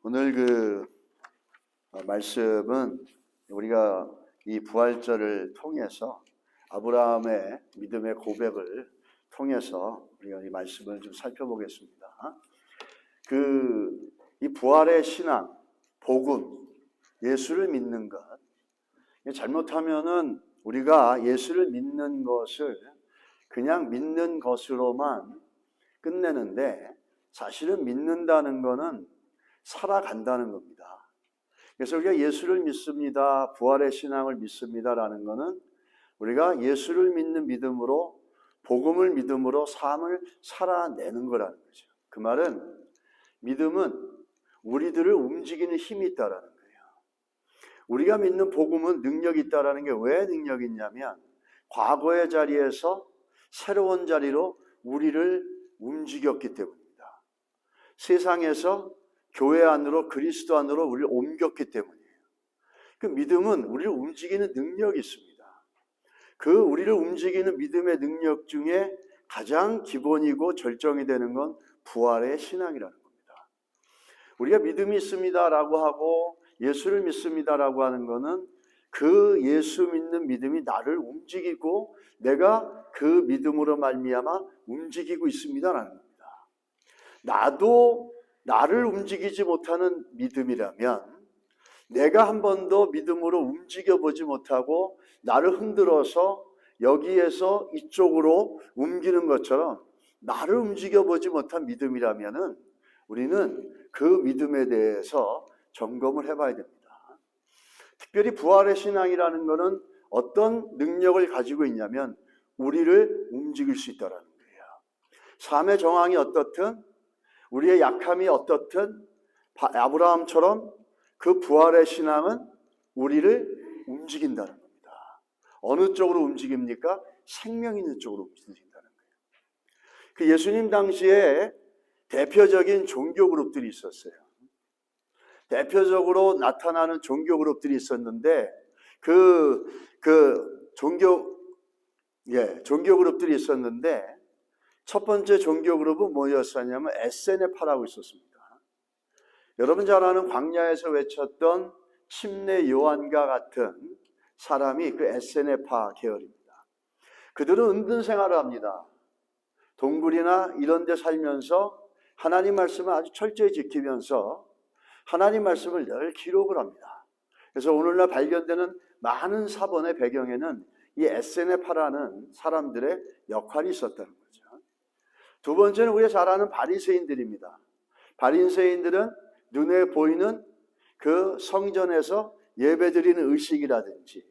오늘 말씀은 우리가 이 부활절을 통해서 아브라함의 믿음의 고백을 통해서 우리가 이 말씀을 좀 살펴보겠습니다. 이 부활의 신앙, 복음, 예수를 믿는 것. 잘못하면은 우리가 예수를 믿는 것을 그냥 믿는 것으로만 끝내는데, 사실은 믿는다는 것은 살아간다는 겁니다. 그래서 우리가 예수를 믿습니다, 부활의 신앙을 믿습니다라는 것은 우리가 예수를 믿는 믿음으로, 복음을 믿음으로 삶을 살아내는 거라는 거죠. 그 말은 믿음은 우리들을 움직이는 힘이 있다라는 거예요. 우리가 믿는 복음은 능력이 있다라는 게 왜 능력이 있냐면, 과거의 자리에서 새로운 자리로 우리를 움직였기 때문입니다. 세상에서 교회 안으로, 그리스도 안으로 우리를 옮겼기 때문이에요. 그 믿음은 우리를 움직이는 능력이 있습니다. 그 우리를 움직이는 믿음의 능력 중에 가장 기본이고 절정이 되는 건 부활의 신앙이라는 겁니다. 우리가 믿음이 있습니다라고 하고 예수를 믿습니다라고 하는 것은 그 예수 믿는 믿음이 나를 움직이고 내가 그 믿음으로 말미암아 움직이고 있습니다라는 겁니다. 나도 나를 움직이지 못하는 믿음이라면, 내가 한 번도 믿음으로 움직여보지 못하고 나를 흔들어서 여기에서 이쪽으로 옮기는 것처럼 나를 움직여보지 못한 믿음이라면은 우리는 그 믿음에 대해서 점검을 해봐야 됩니다. 특별히 부활의 신앙이라는 것은 어떤 능력을 가지고 있냐면 우리를 움직일 수 있다는 거예요. 삶의 정황이 어떻든, 우리의 약함이 어떻든, 아브라함처럼 그 부활의 신앙은 우리를 움직인다는 겁니다. 어느 쪽으로 움직입니까? 생명 있는 쪽으로 움직인다는 거예요. 그 예수님 당시에 대표적인 종교 그룹들이 있었어요. 대표적으로 나타나는 종교 그룹들이 있었는데 종교 그룹들이 있었는데 첫 번째 종교 그룹은 뭐였었냐면 에세네파라고 있었습니다. 여러분 잘 아는 광야에서 외쳤던 침례 요한과 같은 사람이 그 에세네파 계열입니다. 그들은 은근 생활을 합니다. 동굴이나 이런 데 살면서 하나님 말씀을 아주 철저히 지키면서 하나님 말씀을 늘 기록을 합니다. 그래서 오늘날 발견되는 많은 사본의 배경에는 이 에세네파라는 사람들의 역할이 있었다는 거죠. 두 번째는 우리가 잘 아는 바리새인들입니다. 바리새인들은 눈에 보이는 그 성전에서 예배드리는 의식이라든지,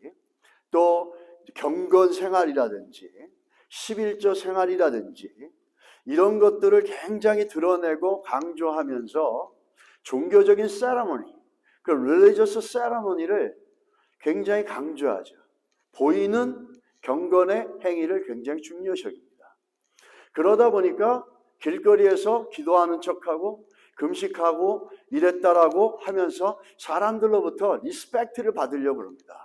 또 경건 생활이라든지 11조 생활이라든지 이런 것들을 굉장히 드러내고 강조하면서 종교적인 세러머니, 그 릴리저스 세러머니를 굉장히 강조하죠. 보이는 경건의 행위를 굉장히 중요시 여깁니다. 그러다 보니까 길거리에서 기도하는 척하고 금식하고 이랬다라고 하면서 사람들로부터 리스펙트를 받으려고 합니다.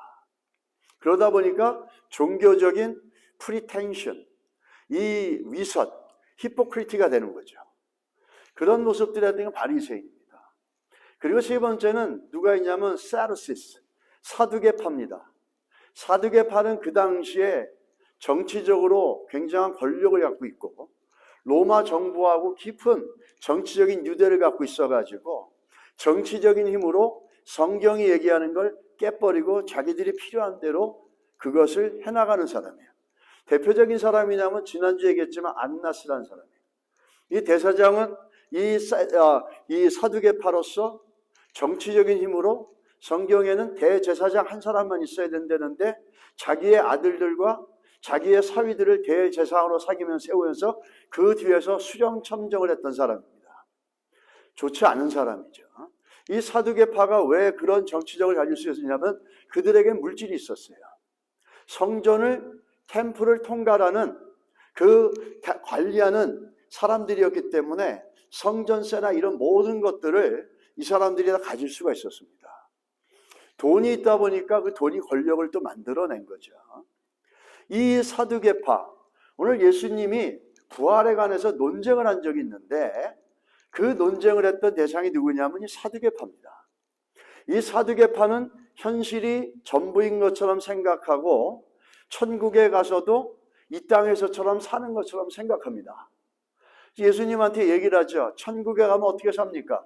그러다 보니까 종교적인 프리텐션, 이 위선, 히포크리티가 되는 거죠. 그런 모습들이 하여튼 바리새인입니다. 그리고 세 번째는 누가 있냐면 사두시스, 사두개파입니다. 사두개파는 그 당시에 정치적으로 굉장한 권력을 갖고 있고 로마 정부하고 깊은 정치적인 유대를 갖고 있어가지고 정치적인 힘으로 성경이 얘기하는 걸 깨버리고 자기들이 필요한 대로 그것을 해나가는 사람이에요. 대표적인 사람이냐면 지난주에 얘기했지만 안나스라는 사람이에요. 이 대사장은 이 사두개파로서 정치적인 힘으로 성경에는 대제사장 한 사람만 있어야 된다는데 자기의 아들들과 자기의 사위들을 대제사장으로 사귀면서 세우면서 그 뒤에서 수령첨정을 했던 사람입니다. 좋지 않은 사람이죠. 이 사두개파가 왜 그런 정치적을 가질 수 있었냐면 그들에게 물질이 있었어요. 성전을, 템플을 통과하는 그 관리하는 사람들이었기 때문에 성전세나 이런 모든 것들을 이 사람들이 다 가질 수가 있었습니다. 돈이 있다 보니까 그 돈이 권력을 또 만들어낸 거죠. 이 사두개파, 오늘 예수님이 부활에 관해서 논쟁을 한 적이 있는데 그 논쟁을 했던 대상이 누구냐면 이 사두개파입니다. 이 사두개파는 현실이 전부인 것처럼 생각하고 천국에 가서도 이 땅에서처럼 사는 것처럼 생각합니다. 예수님한테 얘기를 하죠. 천국에 가면 어떻게 삽니까?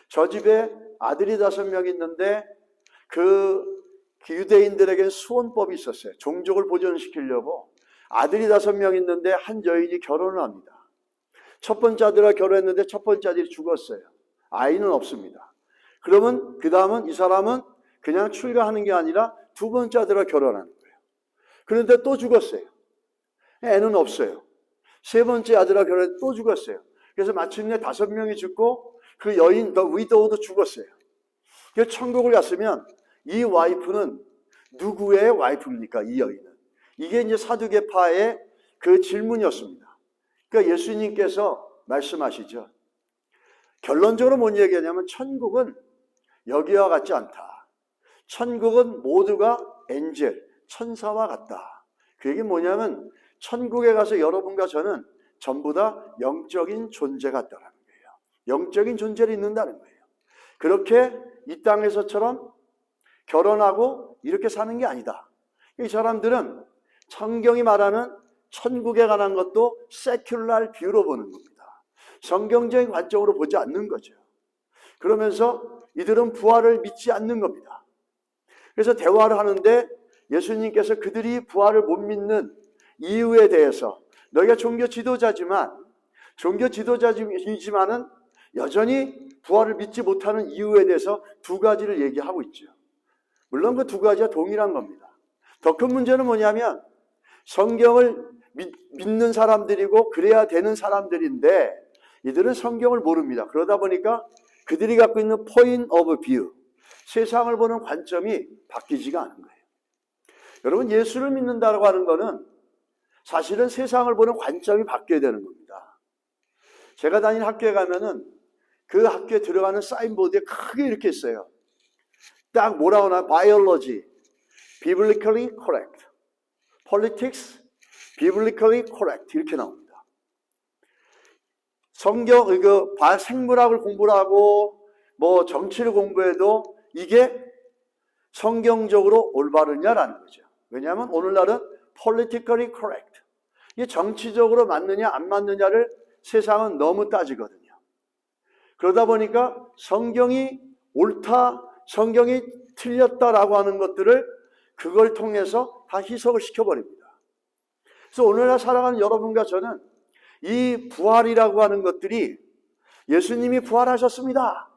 저 집에 아들이 5명 있는데 그 유대인들에겐 수혼법이 있었어요. 종족을 보존시키려고 아들이 5명 있는데 한 여인이 결혼을 합니다. 첫 번째 아들과 결혼했는데 첫 번째 아들이 죽었어요. 아이는 없습니다. 그러면 그 다음은 이 사람은 그냥 출가하는 게 아니라 두 번째 아들과 결혼하는 거예요. 그런데 또 죽었어요. 애는 없어요. 세 번째 아들과 결혼했는데 또 죽었어요. 그래서 마침내 5명이 죽고 그 여인, 더 위도우도 죽었어요. 그래서 천국을 갔으면 이 와이프는 누구의 와이프입니까? 이 여인은. 이게 이제 사두개파의 그 질문이었습니다. 그러니까 예수님께서 말씀하시죠. 결론적으로 뭔 얘기하냐면 천국은 여기와 같지 않다. 천국은 모두가 엔젤, 천사와 같다. 그 얘기는 뭐냐면 천국에 가서 여러분과 저는 전부 다 영적인 존재 같다는 거예요. 영적인 존재를 있는다는 거예요. 그렇게 이 땅에서처럼 결혼하고 이렇게 사는 게 아니다. 이 사람들은 성경이 말하는 천국에 관한 것도 세큘러 뷰로 보는 겁니다. 성경적인 관점으로 보지 않는 거죠. 그러면서 이들은 부활을 믿지 않는 겁니다. 그래서 대화를 하는데 예수님께서 그들이 부활을 못 믿는 이유에 대해서 너희가 종교 지도자지만은 여전히 부활을 믿지 못하는 이유에 대해서 2가지를 얘기하고 있죠. 물론 그 2가지가 동일한 겁니다. 더 큰 문제는 뭐냐면 성경을 믿는 사람들이고 그래야 되는 사람들인데 이들은 성경을 모릅니다. 그러다 보니까 그들이 갖고 있는 point of view, 세상을 보는 관점이 바뀌지가 않은 거예요. 여러분, 예수를 믿는다고 하는 것은 사실은 세상을 보는 관점이 바뀌어야 되는 겁니다. 제가 다니는 학교에 가면은 그 학교에 들어가는 사인보드에 크게 이렇게 있어요. 딱 뭐라고 하나? Biology, biblically correct. Politics, biblically correct. 이렇게 나옵니다. 생물학을 공부를 하고 뭐 정치를 공부해도 이게 성경적으로 올바르냐라는 거죠. 왜냐하면 오늘날은 politically correct. 이게 정치적으로 맞느냐 안 맞느냐를 세상은 너무 따지거든요. 그러다 보니까 성경이 옳다, 성경이 틀렸다라고 하는 것들을 그걸 통해서 다 희석을 시켜버립니다. 그래서 오늘날 살아가는 여러분과 저는 이 부활이라고 하는 것들이 예수님이 부활하셨습니다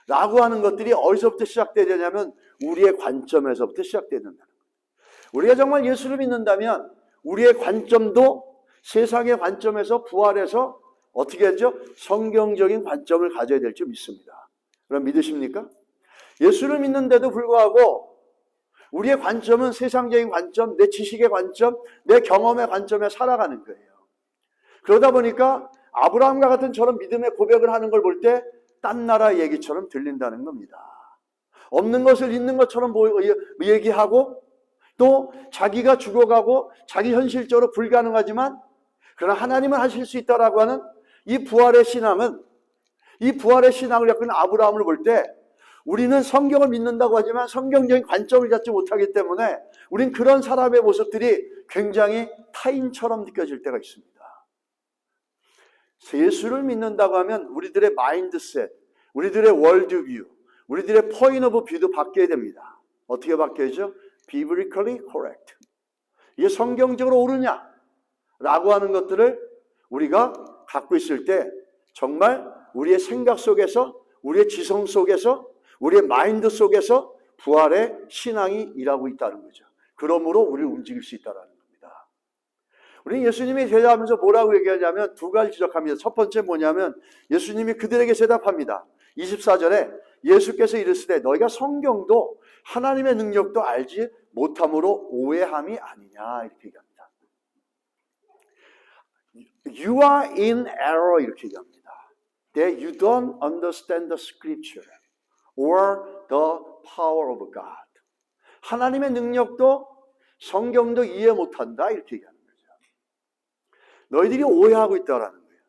라고 하는 것들이 어디서부터 시작돼야 되냐면 우리의 관점에서부터 시작돼야 된다는 거예요. 우리가 정말 예수를 믿는다면 우리의 관점도 세상의 관점에서 부활해서 어떻게 했죠? 성경적인 관점을 가져야 될 줄 믿습니다. 그럼 믿으십니까? 예수를 믿는데도 불구하고 우리의 관점은 세상적인 관점, 내 지식의 관점, 내 경험의 관점에 살아가는 거예요. 그러다 보니까 아브라함과 같은 저런 믿음의 고백을 하는 걸 볼 때 딴 나라 얘기처럼 들린다는 겁니다. 없는 것을 있는 것처럼 얘기하고 또 자기가 죽어가고 자기 현실적으로 불가능하지만 그러나 하나님은 하실 수 있다라고 하는 이 부활의 신앙을 갖고 있는 아브라함을 볼 때 우리는 성경을 믿는다고 하지만 성경적인 관점을 갖지 못하기 때문에 우린 그런 사람의 모습들이 굉장히 타인처럼 느껴질 때가 있습니다. 예수를 믿는다고 하면 우리들의 마인드셋, 우리들의 월드뷰, 우리들의 포인트 오브 뷰도 바뀌어야 됩니다. 어떻게 바뀌어야죠? biblically correct. 이게 성경적으로 옳으냐? 라고 하는 것들을 우리가 갖고 있을 때 정말 우리의 생각 속에서, 우리의 지성 속에서, 우리의 마인드 속에서 부활의 신앙이 일하고 있다는 거죠. 그러므로 우리를 움직일 수 있다는 겁니다. 우리는 예수님이 대답하면서 뭐라고 얘기하냐면 2가지 지적합니다. 첫 번째 뭐냐면 예수님이 그들에게 대답합니다. 24절에 예수께서 이르시되 너희가 성경도 하나님의 능력도 알지 못함으로 오해함이 아니냐 이렇게 얘기합니다. You are in error 이렇게 얘기합니다. That you don't understand the scripture or the power of God. 하나님의 능력도 성경도 이해 못한다 이렇게 얘기하는 거죠. 너희들이 오해하고 있다라는 거예요.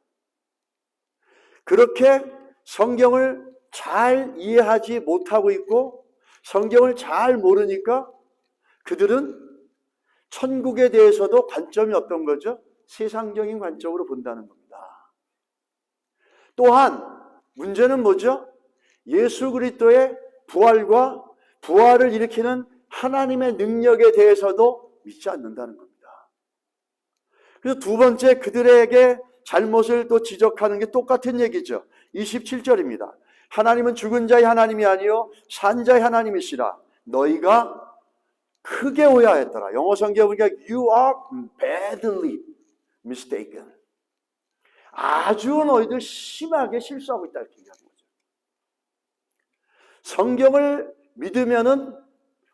그렇게 성경을 잘 이해하지 못하고 있고 성경을 잘 모르니까 그들은 천국에 대해서도 관점이 어떤 거죠? 세상적인 관점으로 본다는 겁니다. 또한 문제는 뭐죠? 예수 그리스도의 부활과 부활을 일으키는 하나님의 능력에 대해서도 믿지 않는다는 겁니다. 그래서 두 번째 그들에게 잘못을 또 지적하는 게 똑같은 얘기죠. 27절입니다. 하나님은 죽은 자의 하나님이 아니요 산 자의 하나님이시라. 너희가 크게 오해하였더라. 영어 성경에 보니까 You are badly mistaken. 아주 너희들 심하게 실수하고 있다 이렇게 얘기하는 거죠. 성경을 믿으면은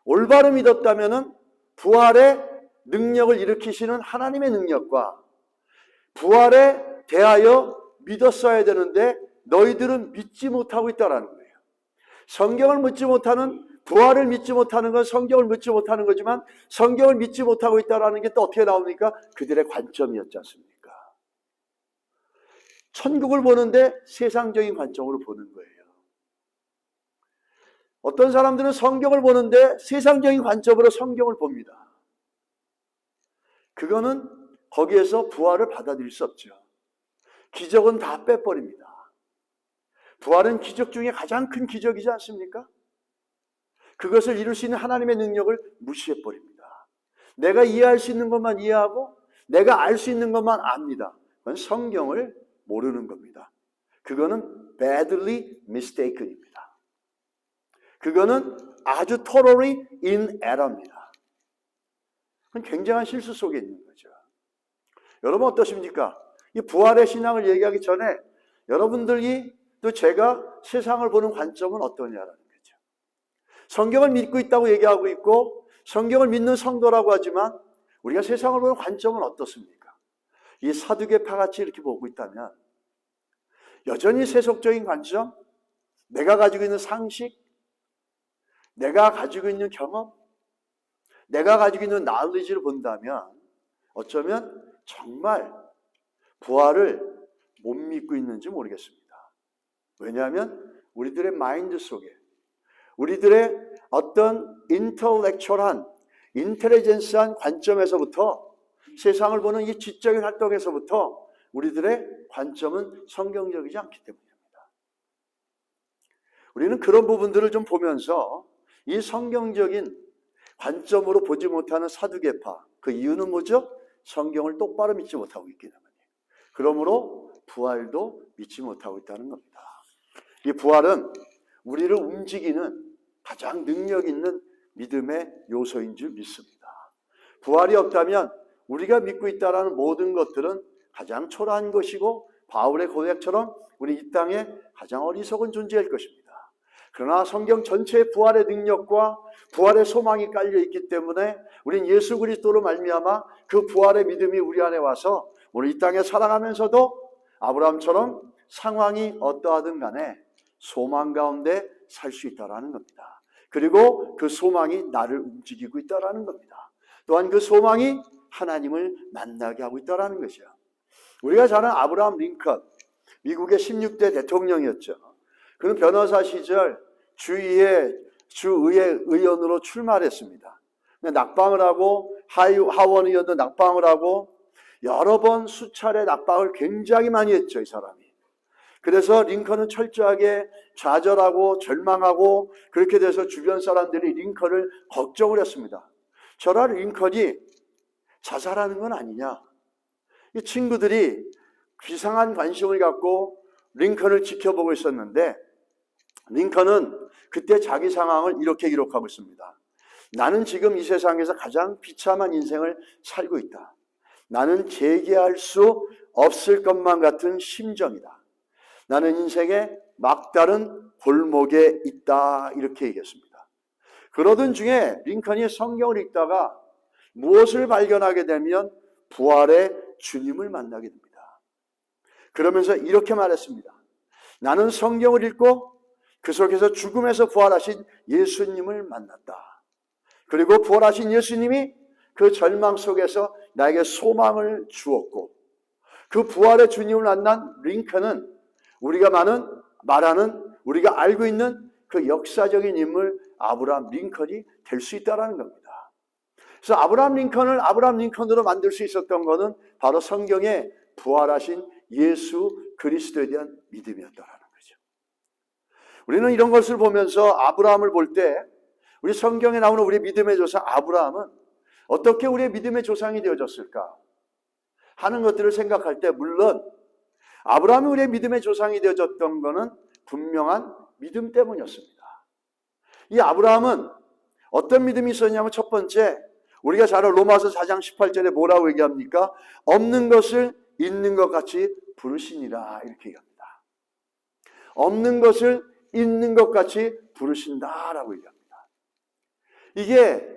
올바로 믿었다면은 부활의 능력을 일으키시는 하나님의 능력과 부활에 대하여 믿었어야 되는데 너희들은 믿지 못하고 있다라는 거예요. 성경을 믿지 못하는 부활을 믿지 못하는 건 성경을 믿지 못하는 거지만 성경을 믿지 못하고 있다라는 게 또 어떻게 나옵니까? 그들의 관점이었지 않습니까? 천국을 보는데 세상적인 관점으로 보는 거예요. 어떤 사람들은 성경을 보는데 세상적인 관점으로 성경을 봅니다. 그거는 거기에서 부활을 받아들일 수 없죠. 기적은 다 빼버립니다. 부활은 기적 중에 가장 큰 기적이지 않습니까? 그것을 이룰 수 있는 하나님의 능력을 무시해버립니다. 내가 이해할 수 있는 것만 이해하고 내가 알 수 있는 것만 압니다. 그건 성경을 모르는 겁니다. 그거는 badly mistaken입니다. 그거는 아주 totally in error입니다. 그건 굉장한 실수 속에 있는 거죠. 여러분 어떠십니까? 이 부활의 신앙을 얘기하기 전에 여러분들이 또 제가 세상을 보는 관점은 어떠냐라는 거죠. 성경을 믿고 있다고 얘기하고 있고 성경을 믿는 성도라고 하지만 우리가 세상을 보는 관점은 어떻습니까? 이 사두개파같이 이렇게 보고 있다면 여전히 세속적인 관점, 내가 가지고 있는 상식, 내가 가지고 있는 경험, 내가 가지고 있는 knowledge를 본다면 어쩌면 정말 부활을 못 믿고 있는지 모르겠습니다. 왜냐하면 우리들의 마인드 속에 우리들의 어떤 인텔렉츄얼한 인텔리전스한 관점에서부터 세상을 보는 이 지적인 활동에서부터 우리들의 관점은 성경적이지 않기 때문입니다. 우리는 그런 부분들을 좀 보면서 이 성경적인 관점으로 보지 못하는 사두개파, 그 이유는 뭐죠? 성경을 똑바로 믿지 못하고 있기 때문이에요. 그러므로 부활도 믿지 못하고 있다는 겁니다. 이 부활은 우리를 움직이는 가장 능력 있는 믿음의 요소인 줄 믿습니다. 부활이 없다면 우리가 믿고 있다는 모든 것들은 가장 초라한 것이고 바울의 고백처럼 우리 이 땅에 가장 어리석은 존재일 것입니다. 그러나 성경 전체의 부활의 능력과 부활의 소망이 깔려 있기 때문에 우리는 예수 그리스도로 말미암아 그 부활의 믿음이 우리 안에 와서 오늘 이 땅에 살아가면서도 아브라함처럼 상황이 어떠하든 간에 소망 가운데 살 수 있다는 겁니다. 그리고 그 소망이 나를 움직이고 있다는 겁니다. 또한 그 소망이 하나님을 만나게 하고 있다는 것이죠. 우리가 잘 아는 아브라함 링컨, 미국의 16대 대통령이었죠. 그는 변호사 시절 주의회 의원으로 출마했습니다. 낙방을 하고 하원 의원도 낙방을 하고 여러 번 수차례 낙방을 굉장히 많이 했죠, 이 사람이. 그래서 링컨은 철저하게 좌절하고 절망하고 그렇게 돼서 주변 사람들이 링컨을 걱정을 했습니다. 저런 링컨이 자살하는 건 아니냐. 이 친구들이 이상한 관심을 갖고 링컨을 지켜보고 있었는데 링컨은 그때 자기 상황을 이렇게 기록하고 있습니다. 나는 지금 이 세상에서 가장 비참한 인생을 살고 있다. 나는 재개할 수 없을 것만 같은 심정이다. 나는 인생의 막다른 골목에 있다. 이렇게 얘기했습니다. 그러던 중에 링컨이 성경을 읽다가 무엇을 발견하게 되면 부활의 주님을 만나게 됩니다. 그러면서 이렇게 말했습니다. 나는 성경을 읽고 그 속에서 죽음에서 부활하신 예수님을 만났다. 그리고 부활하신 예수님이 그 절망 속에서 나에게 소망을 주었고 그 부활의 주님을 만난 링컨은 우리가 말하는 우리가 알고 있는 그 역사적인 인물 아브라함 링컨이 될 수 있다는 겁니다. 그래서 아브라함 링컨으로 만들 수 있었던 것은 바로 성경에 부활하신 예수 그리스도에 대한 믿음이었다는 거죠. 우리는 이런 것을 보면서 아브라함을 볼 때 우리 성경에 나오는 우리 믿음의 조상 아브라함은 어떻게 우리의 믿음의 조상이 되어졌을까 하는 것들을 생각할 때, 물론 아브라함이 우리의 믿음의 조상이 되어졌던 것은 분명한 믿음 때문이었습니다. 이 아브라함은 어떤 믿음이 있었냐면, 첫 번째, 우리가 잘 아는 로마서 4장 18절에 뭐라고 얘기합니까? 없는 것을 있는 것 같이 부르시니라, 이렇게 얘기합니다. 없는 것을 있는 것 같이 부르신다라고 얘기합니다. 이게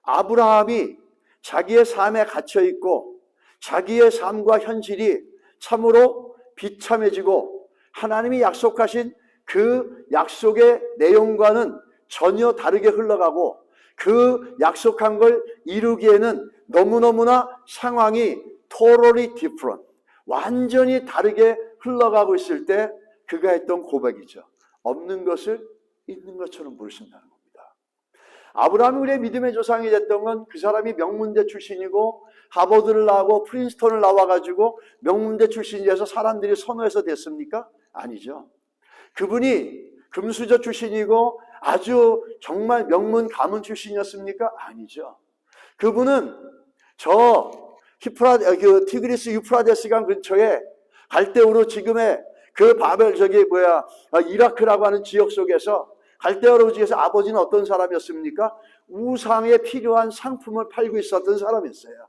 아브라함이 자기의 삶에 갇혀있고 자기의 삶과 현실이 참으로 비참해지고 하나님이 약속하신 그 약속의 내용과는 전혀 다르게 흘러가고 그 약속한 걸 이루기에는 너무너무나 상황이 totally different, 완전히 다르게 흘러가고 있을 때 그가 했던 고백이죠. 없는 것을 있는 것처럼 부르신다는 겁니다. 아브라함이 우리의 믿음의 조상이 됐던 건 그 사람이 명문대 출신이고 하버드를 나오고 프린스턴을 나와가지고 명문대 출신이라서 사람들이 선호해서 됐습니까? 아니죠. 그분이 금수저 출신이고 아주 정말 명문 가문 출신이었습니까? 아니죠. 그분은 티그리스 유프라데스강 근처에 갈대우로 지금의 그 이라크라고 하는 지역 속에서 갈대우로 지역에서 아버지는 어떤 사람이었습니까? 우상에 필요한 상품을 팔고 있었던 사람이었어요.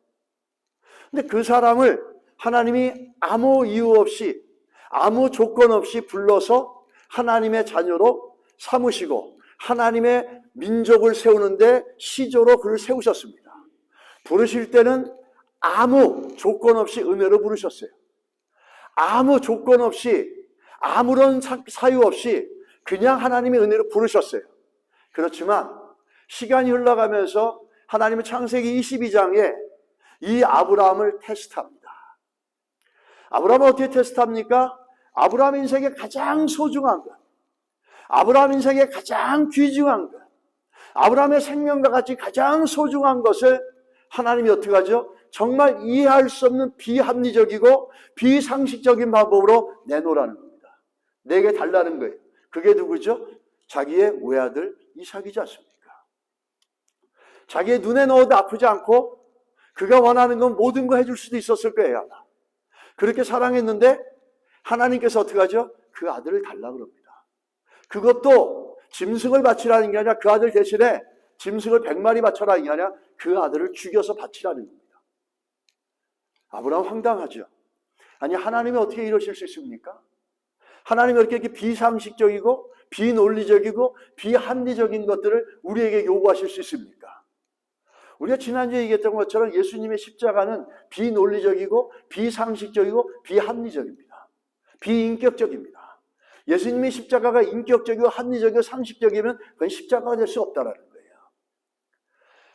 근데 그 사람을 하나님이 아무 이유 없이, 아무 조건 없이 불러서 하나님의 자녀로 삼으시고 하나님의 민족을 세우는데 시조로 그를 세우셨습니다. 부르실 때는 아무 조건 없이 은혜로 부르셨어요. 아무 조건 없이, 아무런 사유 없이 그냥 하나님의 은혜로 부르셨어요. 그렇지만 시간이 흘러가면서 하나님은 창세기 22장에 이 아브라함을 테스트합니다. 아브라함을 어떻게 테스트합니까? 아브라함 인생의 가장 소중한 것, 아브라함 인생의 가장 귀중한 것, 아브라함의 생명과 같이 가장 소중한 것을 하나님이 어떻게 하죠? 정말 이해할 수 없는 비합리적이고 비상식적인 방법으로 내놓으라는 겁니다. 내게 달라는 거예요. 그게 누구죠? 자기의 외아들 이삭이지 않습니까? 자기의 눈에 넣어도 아프지 않고 그가 원하는 건 모든 거 해줄 수도 있었을 거예요. 그렇게 사랑했는데 하나님께서 어떻게 하죠? 그 아들을 달라 그럽니다. 그것도 짐승을 바치라는 게 아니라 그 아들 대신에 짐승을 100마리 바쳐라는 게 아니라 그 아들을 죽여서 바치라는 겁니다. 아브라함 황당하죠. 아니, 하나님이 어떻게 이러실 수 있습니까? 하나님이 이렇게 비상식적이고 비논리적이고 비합리적인 것들을 우리에게 요구하실 수 있습니까? 우리가 지난주에 얘기했던 것처럼 예수님의 십자가는 비논리적이고 비상식적이고 비합리적입니다. 비인격적입니다. 예수님의 십자가가 인격적이고 합리적이고 상식적이면 그건 십자가가 될 수 없다는 거예요.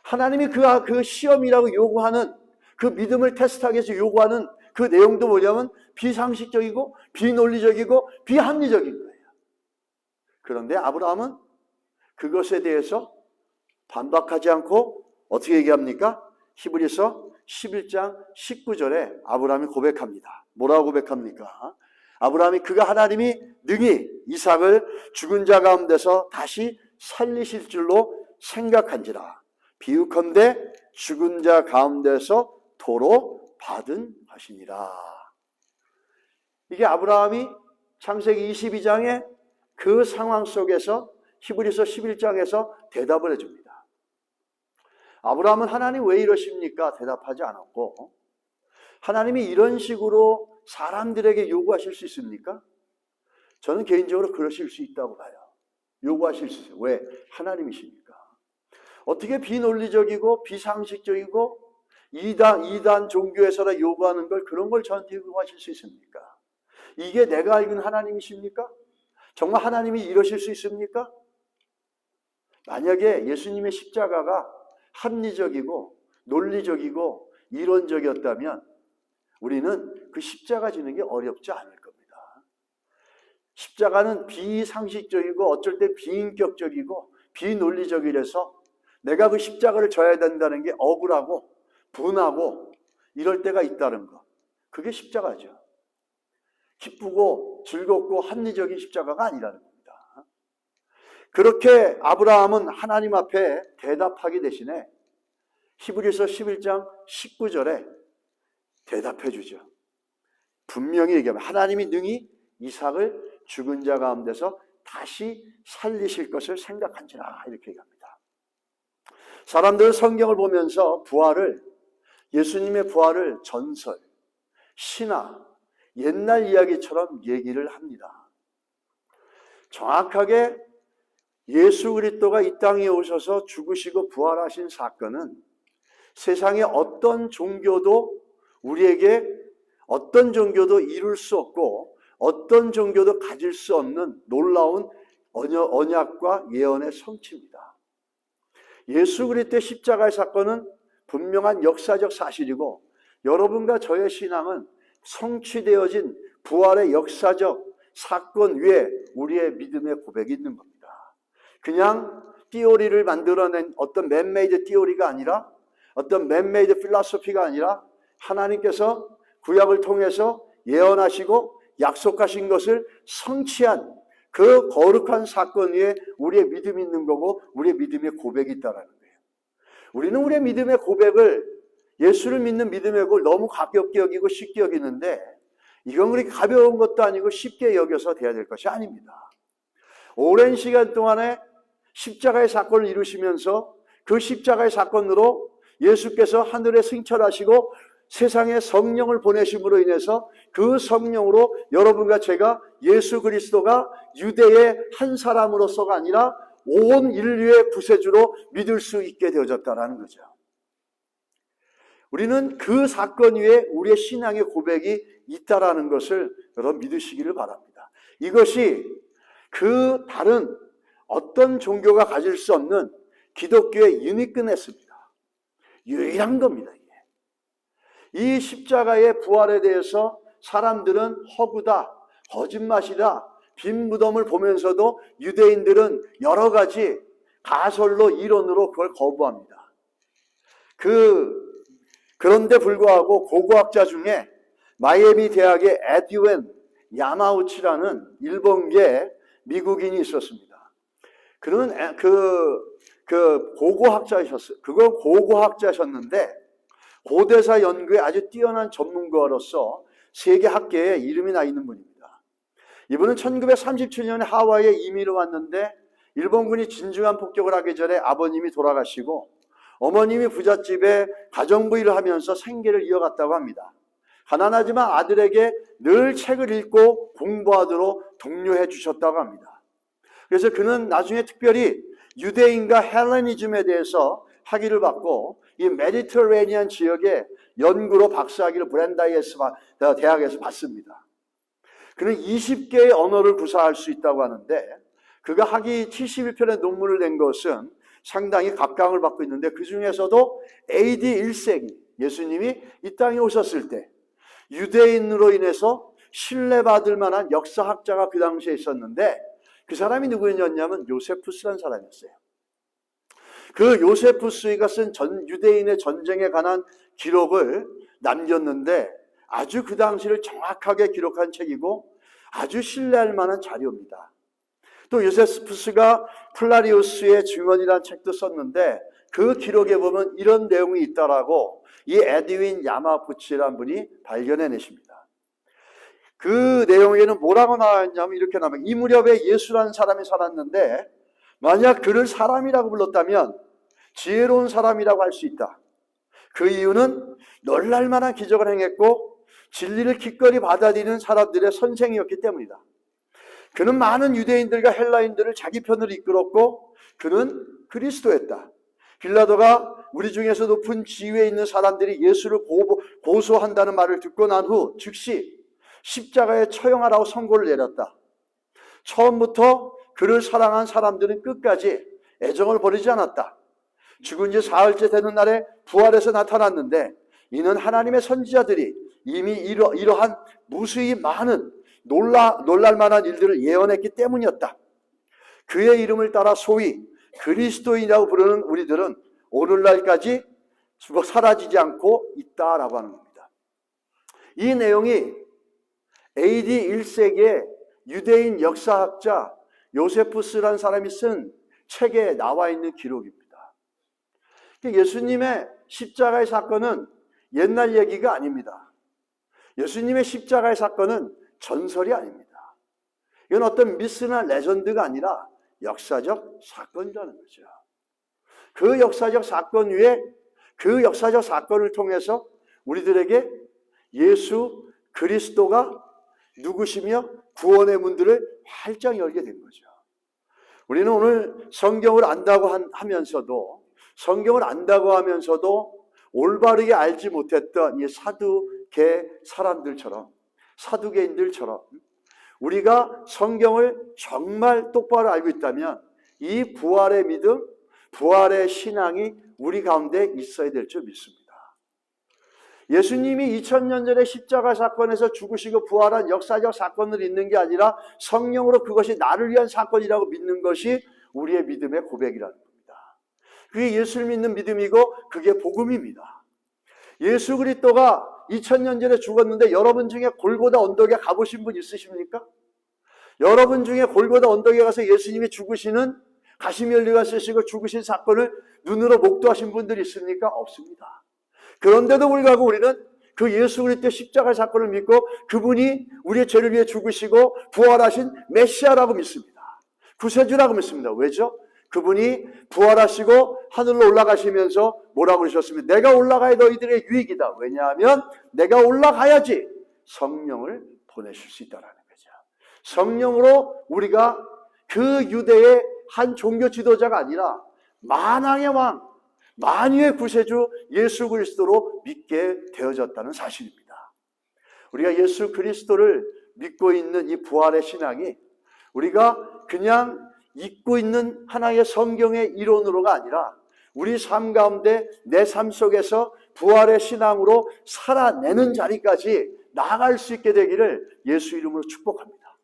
하나님이 그 시험이라고 요구하는, 그 믿음을 테스트하기 위해서 요구하는 그 내용도 뭐냐면 비상식적이고 비논리적이고 비합리적인 거예요. 그런데 아브라함은 그것에 대해서 반박하지 않고 어떻게 얘기합니까? 히브리서 11장 19절에 아브라함이 고백합니다. 뭐라고 고백합니까? 아브라함이 하나님이 능히 이삭을 죽은 자 가운데서 다시 살리실 줄로 생각한지라. 비유컨대 죽은 자 가운데서 도로 받은 것이니라. 이게 아브라함이 창세기 22장의 그 상황 속에서 히브리서 11장에서 대답을 해줍니다. 아브라함은 하나님 왜 이러십니까? 대답하지 않았고, 하나님이 이런 식으로 사람들에게 요구하실 수 있습니까? 저는 개인적으로 그러실 수 있다고 봐요. 요구하실 수 있어요. 왜? 하나님이시니까. 어떻게 비논리적이고 비상식적이고 이단 종교에서나 요구하는 걸, 그런 걸 저한테 요구하실 수 있습니까? 이게 내가 알고 있는 하나님이십니까? 정말 하나님이 이러실 수 있습니까? 만약에 예수님의 십자가가 합리적이고 논리적이고 이론적이었다면 우리는 그 십자가 지는 게 어렵지 않을 겁니다. 십자가는 비상식적이고 어쩔 때 비인격적이고 비논리적이라서 내가 그 십자가를 져야 된다는 게 억울하고 분하고 이럴 때가 있다는 거. 그게 십자가죠. 기쁘고 즐겁고 합리적인 십자가가 아니라는 겁니다. 그렇게 아브라함은 하나님 앞에 대답하기 대신에 히브리서 11장 19절에 대답해 주죠. 분명히 얘기하면 하나님이 능히 이삭을 죽은 자 가운데서 다시 살리실 것을 생각한지라 이렇게 얘기합니다. 사람들은 성경을 보면서 부활을, 예수님의 부활을 전설, 신화, 옛날 이야기처럼 얘기를 합니다. 정확하게 예수 그리스도가 이 땅에 오셔서 죽으시고 부활하신 사건은 세상의 어떤 종교도 우리에게 어떤 종교도 이룰 수 없고 어떤 종교도 가질 수 없는 놀라운 언약과 예언의 성취입니다. 예수 그리스도의 십자가의 사건은 분명한 역사적 사실이고 여러분과 저의 신앙은 성취되어진 부활의 역사적 사건 위에 우리의 믿음의 고백이 있는 겁니다. 그냥 띠오리를 만들어낸 어떤 맨메이드 띠오리가 아니라 어떤 맨메이드 필라소피가 아니라 하나님께서 구약을 통해서 예언하시고 약속하신 것을 성취한 그 거룩한 사건 위에 우리의 믿음이 있는 거고 우리의 믿음의 고백이 있다는 거예요. 우리는 우리의 믿음의 고백을 예수를 믿는 믿음의 고백을 너무 가볍게 여기고 쉽게 여기는데 이건 그렇게 가벼운 것도 아니고 쉽게 여겨서 돼야 될 것이 아닙니다. 오랜 시간 동안에 십자가의 사건을 이루시면서 그 십자가의 사건으로 예수께서 하늘에 승천하시고 세상에 성령을 보내심으로 인해서 그 성령으로 여러분과 제가 예수 그리스도가 유대의 한 사람으로서가 아니라 온 인류의 구세주로 믿을 수 있게 되어졌다는 거죠. 우리는 그 사건 위에 우리의 신앙의 고백이 있다라는 것을 여러분 믿으시기를 바랍니다. 이것이 그 다른 어떤 종교가 가질 수 없는 기독교의 유니크네스입니다. 유일한 겁니다. 이 십자가의 부활에 대해서 사람들은 허구다, 거짓말이다, 빈 무덤을 보면서도 유대인들은 여러 가지 가설로 이론으로 그걸 거부합니다. 그런데 불구하고 고고학자 중에 마이애미 대학의 에드윈 야마우치라는 일본계 미국인이 있었습니다. 그는 고고학자셨는데 고대사 연구에 아주 뛰어난 전문가로서 세계 학계에 이름이 나 있는 분입니다. 이분은 1937년에 하와이에 이민을 왔는데 일본군이 진중한 폭격을 하기 전에 아버님이 돌아가시고 어머님이 부잣집에 가정부 일을 하면서 생계를 이어갔다고 합니다. 가난하지만 아들에게 늘 책을 읽고 공부하도록 독려해 주셨다고 합니다. 그래서 그는 나중에 특별히 유대인과 헬레니즘에 대해서 학위를 받고 이 메디터레니안 지역의 연구로 박사학위를 브랜다이에스 대학에서 받습니다. 그는 20개의 언어를 구사할 수 있다고 하는데 그가 학위 71편의 논문을 낸 것은 상당히 각광을 받고 있는데 그 중에서도 AD 1세기 예수님이 이 땅에 오셨을 때 유대인으로 인해서 신뢰받을 만한 역사학자가 그 당시에 있었는데 그 사람이 누구였냐면 요세푸스라는 사람이었어요. 그 요세푸스가 쓴 유대인의 전쟁에 관한 기록을 남겼는데 아주 그 당시를 정확하게 기록한 책이고 아주 신뢰할 만한 자료입니다. 또 요세푸스가 플라리우스의 증언이라는 책도 썼는데 그 기록에 보면 이런 내용이 있다라고 이 에드윈 야마부치라는 분이 발견해내십니다. 그 내용에는 뭐라고 나왔냐면 이렇게 나와요. 이 무렵에 예수라는 사람이 살았는데 만약 그를 사람이라고 불렀다면 지혜로운 사람이라고 할 수 있다. 그 이유는 놀랄만한 기적을 행했고 진리를 기꺼이 받아들이는 사람들의 선생이었기 때문이다. 그는 많은 유대인들과 헬라인들을 자기 편으로 이끌었고 그는 그리스도였다. 빌라도가 우리 중에서 높은 지위에 있는 사람들이 예수를 고소한다는 말을 듣고 난 후 즉시 십자가에 처형하라고 선고를 내렸다. 처음부터 그를 사랑한 사람들은 끝까지 애정을 버리지 않았다. 죽은 지 사흘째 되는 날에 부활해서 나타났는데 이는 하나님의 선지자들이 이미 이러한 무수히 많은 놀랄 만한 일들을 예언했기 때문이었다. 그의 이름을 따라 소위 그리스도인이라고 부르는 우리들은 오늘날까지 사라지지 않고 있다라고 하는 겁니다. 이 내용이 AD 1세기에 유대인 역사학자 요세푸스라는 사람이 쓴 책에 나와 있는 기록입니다. 예수님의 십자가의 사건은 옛날 얘기가 아닙니다. 예수님의 십자가의 사건은 전설이 아닙니다. 이건 어떤 미스나 레전드가 아니라 역사적 사건이라는 거죠. 그 역사적 사건 위에 그 역사적 사건을 통해서 우리들에게 예수 그리스도가 누구시며 구원의 문들을 활짝 열게 된 거죠. 우리는 오늘 성경을 안다고 하면서도 올바르게 알지 못했던 이 사두개인들처럼 우리가 성경을 정말 똑바로 알고 있다면 이 부활의 믿음, 부활의 신앙이 우리 가운데 있어야 될 줄 믿습니다. 예수님이 2000년 전에 십자가 사건에서 죽으시고 부활한 역사적 사건을 있는 게 아니라 성령으로 그것이 나를 위한 사건이라고 믿는 것이 우리의 믿음의 고백이라는 겁니다. 그게 예수를 믿는 믿음이고 그게 복음입니다. 예수 그리스도가 2000년 전에 죽었는데 여러분 중에 골고다 언덕에 가보신 분 있으십니까? 여러분 중에 골고다 언덕에 가서 예수님이 죽으시는 가시면류관 쓰시고 죽으신 사건을 눈으로 목도하신 분들이 있습니까? 없습니다. 그런데도 불구하고 우리는 그 예수 그리스도의 십자가 사건을 믿고 그분이 우리의 죄를 위해 죽으시고 부활하신 메시아라고 믿습니다. 구세주라고 믿습니다. 왜죠? 그분이 부활하시고 하늘로 올라가시면서 뭐라고 그러셨습니까? 내가 올라가야 너희들의 유익이다. 왜냐하면 내가 올라가야지 성령을 보내실 수 있다는 거죠. 성령으로 우리가 그 유대의 한 종교 지도자가 아니라 만왕의 왕, 만유의 구세주 예수 그리스도로 믿게 되어졌다는 사실입니다. 우리가 예수 그리스도를 믿고 있는 이 부활의 신앙이 우리가 그냥 읽고 있는 하나의 성경의 이론으로가 아니라 우리 삶 가운데 내 삶 속에서 부활의 신앙으로 살아내는 자리까지 나아갈 수 있게 되기를 예수 이름으로 축복합니다.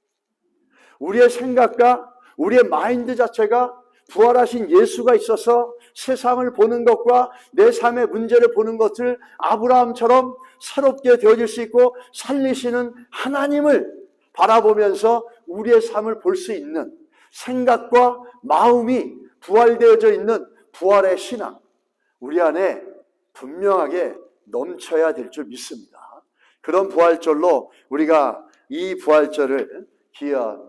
우리의 생각과 우리의 마인드 자체가 부활하신 예수가 있어서 세상을 보는 것과 내 삶의 문제를 보는 것을 아브라함처럼 새롭게 되어질 수 있고 살리시는 하나님을 바라보면서 우리의 삶을 볼 수 있는 생각과 마음이 부활되어져 있는 부활의 신앙, 우리 안에 분명하게 넘쳐야 될 줄 믿습니다. 그런 부활절로 우리가 이 부활절을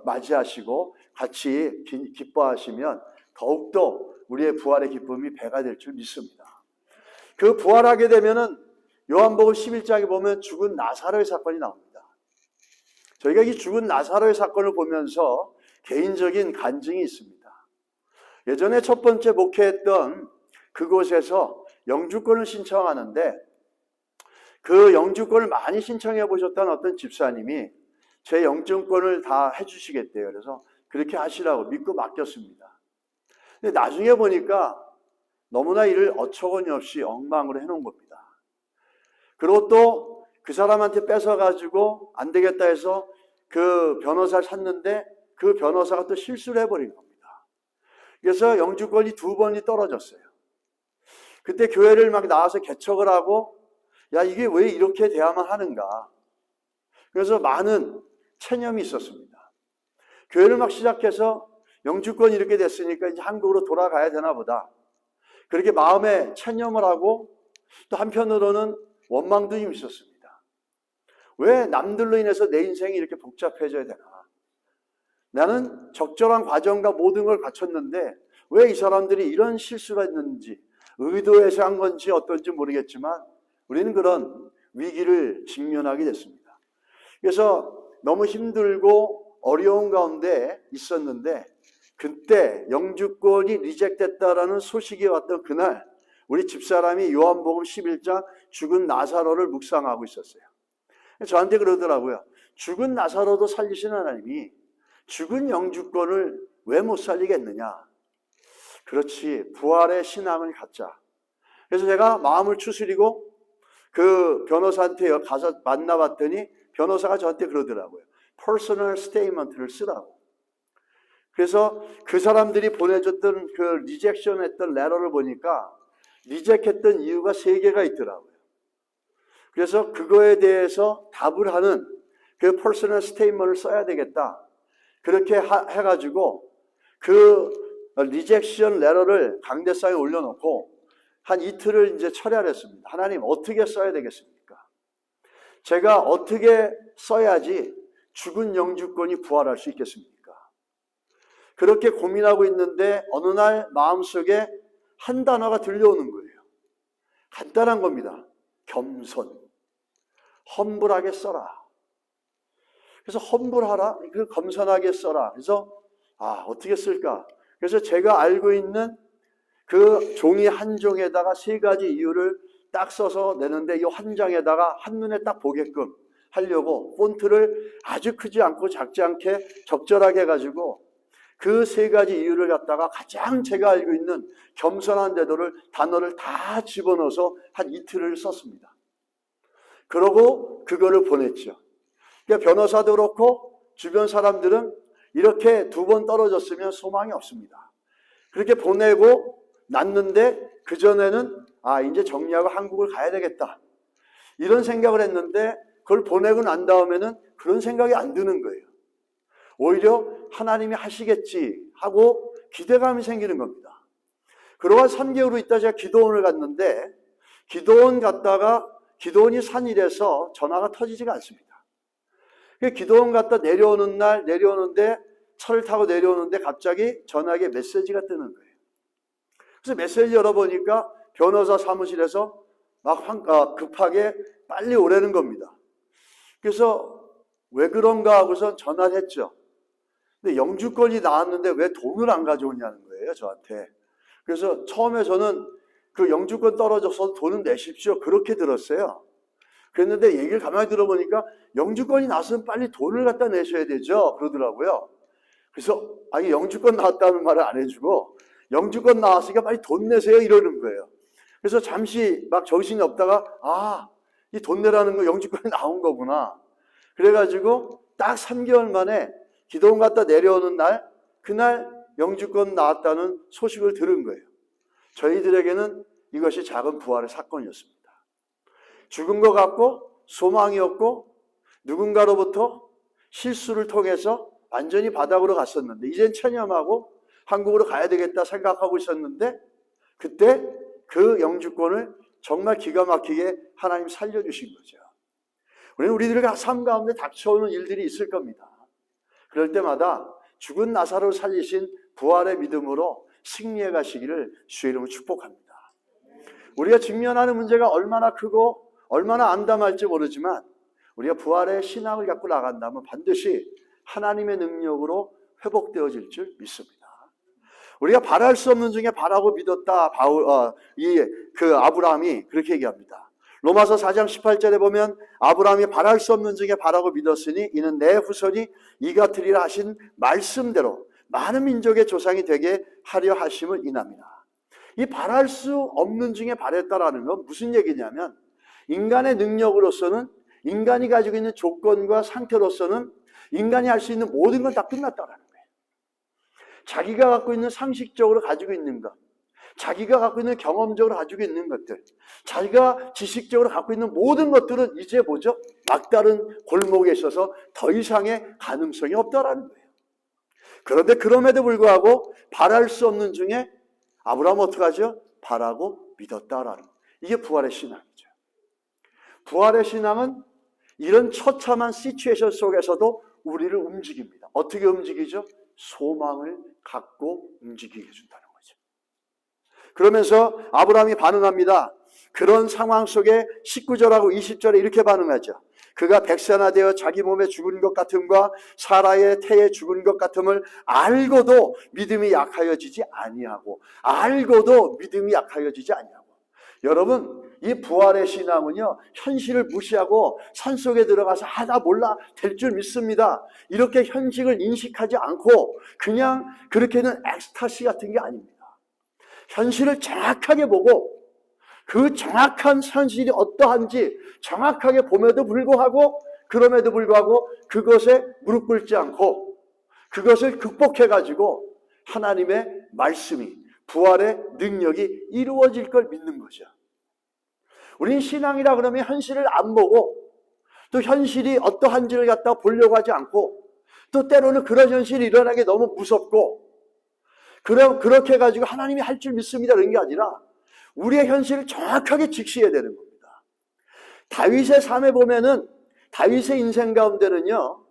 맞이하시고 같이 기뻐하시면 더욱더 우리의 부활의 기쁨이 배가 될 줄 믿습니다. 그 부활하게 되면은 요한복음 11장에 보면 죽은 나사로의 사건이 나옵니다. 저희가 이 죽은 나사로의 사건을 보면서 개인적인 간증이 있습니다. 예전에 첫 번째 목회했던 그곳에서 영주권을 신청하는데 그 영주권을 많이 신청해 보셨던 어떤 집사님이 제 영주권을 다 해주시겠대요. 그래서 그렇게 하시라고 믿고 맡겼습니다. 근데 나중에 보니까 너무나 일을 어처구니 없이 엉망으로 해놓은 겁니다. 그리고 또 그 사람한테 뺏어가지고 안 되겠다 해서 그 변호사를 샀는데 그 변호사가 또 실수를 해버린 겁니다. 그래서 영주권이 2번이 떨어졌어요. 그때 교회를 막 나와서 개척을 하고 야 이게 왜 이렇게 돼야만 하는가. 그래서 많은 체념이 있었습니다. 교회를 막 시작해서 영주권이 이렇게 됐으니까 이제 한국으로 돌아가야 되나 보다. 그렇게 마음에 체념을 하고 또 한편으로는 원망도 좀 있었습니다. 왜 남들로 인해서 내 인생이 이렇게 복잡해져야 되나. 나는 적절한 과정과 모든 걸 갖췄는데 왜 이 사람들이 이런 실수가 있는지 의도해서 한 건지 어떤지 모르겠지만 우리는 그런 위기를 직면하게 됐습니다. 그래서 너무 힘들고 어려운 가운데 있었는데 그때 영주권이 리젝됐다라는 소식이 왔던 그날 우리 집사람이 요한복음 11장 죽은 나사로를 묵상하고 있었어요. 저한테 그러더라고요. 죽은 나사로도 살리시는 하나님이 죽은 영주권을 왜 못 살리겠느냐. 그렇지, 부활의 신앙을 갖자. 그래서 제가 마음을 추스리고 그 변호사한테 가서 만나봤더니 변호사가 저한테 그러더라고요. 퍼스널 스테이트먼트를 쓰라고. 그래서 그 사람들이 보내줬던 그 리젝션 했던 레터를 보니까 리젝했던 이유가 3개가 있더라고요. 그래서 그거에 대해서 답을 하는 그 퍼스널 스테이트먼트를 써야 되겠다. 그렇게 해가지고 그 리젝션 레터를 강대상에 올려놓고 한 이틀을 이제 철야를 했습니다. 하나님 어떻게 써야 되겠습니까? 제가 어떻게 써야지 죽은 영주권이 부활할 수 있겠습니까? 그렇게 고민하고 있는데 어느 날 마음속에 한 단어가 들려오는 거예요. 간단한 겁니다. 겸손. 험불하게 써라. 그래서 험불하라. 그 겸손하게 써라. 그래서 어떻게 쓸까? 그래서 제가 알고 있는 그 종이 한 종에다가 3가지 이유를 딱 써서 내는데 이 한 장에다가 한눈에 딱 보게끔 하려고 폰트를 아주 크지 않고 작지 않게 적절하게 해가지고 그 3가지 이유를 갖다가 가장 제가 알고 있는 겸손한 단어를 다 집어넣어서 한 이틀을 썼습니다. 그러고 그거를 보냈죠. 그러니까 변호사도 그렇고 주변 사람들은 이렇게 2번 떨어졌으면 소망이 없습니다. 그렇게 보내고 났는데 그전에는 이제 정리하고 한국을 가야 되겠다. 이런 생각을 했는데 그걸 보내고 난 다음에는 그런 생각이 안 드는 거예요. 오히려 하나님이 하시겠지 하고 기대감이 생기는 겁니다. 그러고 3개월 후 있다 제가 기도원을 갔는데 기도원 갔다가 기도원이 산이라서 전화가 터지지가 않습니다. 기도원 갔다 내려오는데 차를 타고 내려오는데 갑자기 전화기에 메시지가 뜨는 거예요. 그래서 메시지 열어보니까 변호사 사무실에서 막 급하게 빨리 오라는 겁니다. 그래서 왜 그런가 하고서 전화를 했죠. 근데 영주권이 나왔는데 왜 돈을 안 가져오냐는 거예요, 저한테. 그래서 처음에 저는 그 영주권 떨어져서 돈은 내십시오. 그렇게 들었어요. 그랬는데 얘기를 가만히 들어보니까 영주권이 나왔으면 빨리 돈을 갖다 내셔야 되죠. 그러더라고요. 그래서 영주권 나왔다는 말을 안 해주고 영주권 나왔으니까 빨리 돈 내세요 이러는 거예요. 그래서 잠시 막 정신이 없다가 이 돈 내라는 거 영주권이 나온 거구나. 그래가지고 딱 3개월 만에 기도원 갔다 내려오는 날 그날 영주권 나왔다는 소식을 들은 거예요. 저희들에게는 이것이 작은 부활의 사건이었습니다. 죽은 것 같고 소망이 없고 누군가로부터 실수를 통해서 완전히 바닥으로 갔었는데 이젠 체념하고 한국으로 가야 되겠다 생각하고 있었는데 그때 그 영주권을 정말 기가 막히게 하나님 살려주신 거죠. 우리들의 삶 가운데 닥쳐오는 일들이 있을 겁니다. 그럴 때마다 죽은 나사로를 살리신 부활의 믿음으로 승리해 가시기를 주의 이름으로 축복합니다. 우리가 직면하는 문제가 얼마나 크고 얼마나 암담할지 모르지만 우리가 부활의 신앙을 갖고 나간다면 반드시 하나님의 능력으로 회복되어질 줄 믿습니다. 우리가 바랄 수 없는 중에 바라고 믿었다. 아브라함이 그렇게 얘기합니다. 로마서 4장 18절에 보면 아브라함이 바랄 수 없는 중에 바라고 믿었으니 이는 내 후손이 이 같으리라 하신 말씀대로 많은 민족의 조상이 되게 하려 하심을 인합니다. 이 바랄 수 없는 중에 바랬다라는 건 무슨 얘기냐면 인간의 능력으로서는 인간이 가지고 있는 조건과 상태로서는 인간이 할 수 있는 모든 건 다 끝났다라는 거예요. 자기가 갖고 있는 상식적으로 가지고 있는 것, 자기가 갖고 있는 경험적으로 가지고 있는 것들, 자기가 지식적으로 갖고 있는 모든 것들은 이제 뭐죠? 막다른 골목에 있어서 더 이상의 가능성이 없다라는 거예요. 그런데 그럼에도 불구하고 바랄 수 없는 중에 아브라함은 어떡하죠? 바라고 믿었다라는 거예요. 이게 부활의 신앙이죠. 부활의 신앙은 이런 처참한 시츄에이션 속에서도 우리를 움직입니다. 어떻게 움직이죠? 소망을 갖고 움직이게 해준다는 거죠. 그러면서 아브라함이 반응합니다. 그런 상황 속에 19절하고 20절에 이렇게 반응하죠. 그가 백세나 되어 자기 몸에 죽은 것 같음과 사라의 태에 죽은 것 같음을 알고도 믿음이 약하여지지 아니하고 여러분 이 부활의 신앙은요 현실을 무시하고 산속에 들어가서 나 몰라 될 줄 믿습니다 이렇게 현실을 인식하지 않고 그냥 그렇게는 엑스타시 같은 게 아닙니다. 현실을 정확하게 보고 그 정확한 현실이 어떠한지 정확하게 봄에도 불구하고 그럼에도 불구하고 그것에 무릎 꿇지 않고 그것을 극복해가지고 하나님의 말씀이, 부활의 능력이 이루어질 걸 믿는 거죠. 우린 신앙이라 그러면 현실을 안 보고 또 현실이 어떠한지를 갖다 보려고 하지 않고 또 때로는 그런 현실이 일어나기 너무 무섭고 그렇게 해가지고 하나님이 할 줄 믿습니다 그런 게 아니라 우리의 현실을 정확하게 직시해야 되는 겁니다. 다윗의 삶에 보면은 다윗의 인생 가운데는요